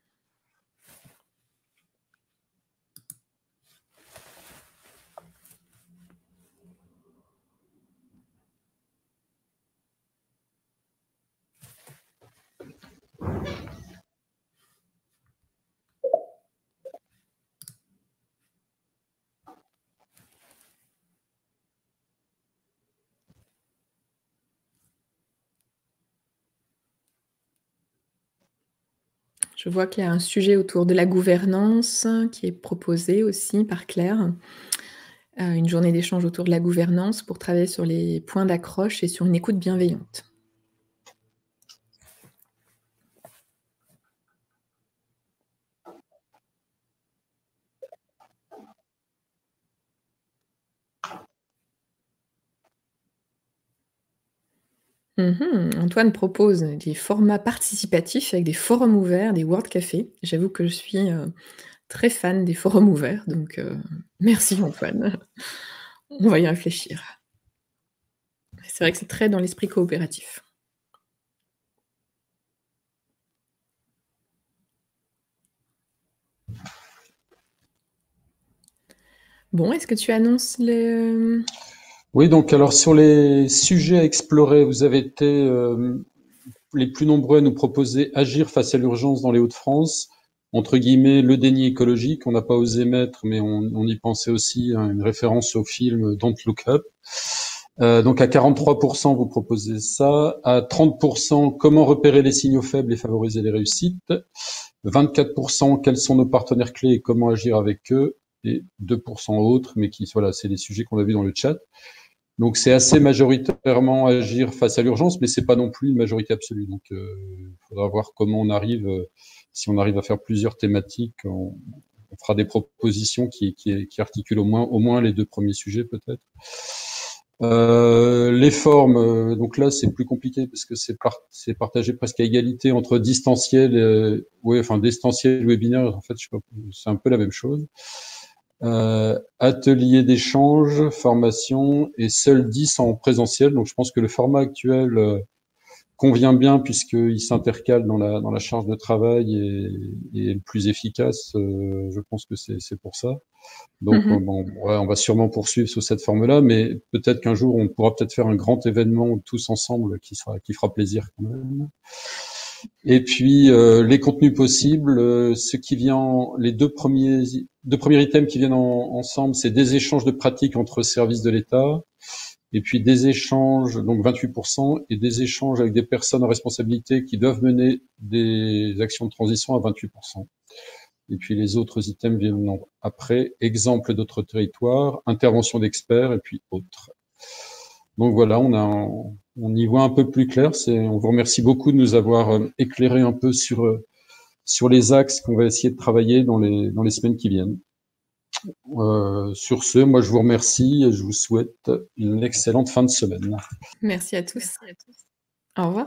S3: Je vois qu'il y a un sujet autour de la gouvernance qui est proposé aussi par Claire. Une journée d'échange autour de la gouvernance pour travailler sur les points d'accroche et sur une écoute bienveillante. Antoine propose des formats participatifs avec des forums ouverts, des World Café. J'avoue que je suis très fan des forums ouverts, donc merci Antoine. On va y réfléchir. C'est vrai que c'est très dans l'esprit coopératif. Bon, est-ce que tu annonces les...
S5: Oui, donc alors sur les sujets à explorer, vous avez été les plus nombreux à nous proposer agir face à l'urgence dans les Hauts-de-France, entre guillemets le déni écologique, on n'a pas osé mettre, mais on y pensait aussi, hein, une référence au film Don't Look Up. Donc à 43%, vous proposez ça. À 30%, comment repérer les signaux faibles et favoriser les réussites. 24%, quels sont nos partenaires clés et comment agir avec eux. Et 2% autres, mais qui, voilà, c'est les sujets qu'on a vus dans le chat. Donc c'est assez majoritairement agir face à l'urgence, mais c'est pas non plus une majorité absolue. Donc il faudra voir comment on arrive, si on arrive à faire plusieurs thématiques, on fera des propositions qui articulent au moins les deux premiers sujets peut-être. Les formes, donc là c'est plus compliqué parce que c'est partagé presque à égalité entre distanciel, distanciel webinaire. En fait, c'est un peu la même chose. Atelier d'échange, formation et seuls 10 en présentiel. Donc je pense que le format actuel convient bien puisqu'il s'intercale dans la charge de travail et est le plus efficace. Je pense que c'est pour ça. Donc on va sûrement poursuivre sous cette forme-là, mais peut-être qu'un jour on pourra peut-être faire un grand événement tous ensemble qui fera plaisir quand même. Et puis les contenus possibles, ce qui vient, les deux premiers items qui viennent ensemble, c'est des échanges de pratiques entre services de l'État, et puis des échanges, donc 28%, et des échanges avec des personnes en responsabilité qui doivent mener des actions de transition à 28%. Et puis les autres items viennent après, exemple d'autres territoires, intervention d'experts, et puis autres. Donc voilà, on y voit un peu plus clair. On vous remercie beaucoup de nous avoir éclairé un peu sur les axes qu'on va essayer de travailler dans les semaines qui viennent. Sur ce, moi je vous remercie et je vous souhaite une excellente fin de semaine.
S3: Merci à tous. Au revoir.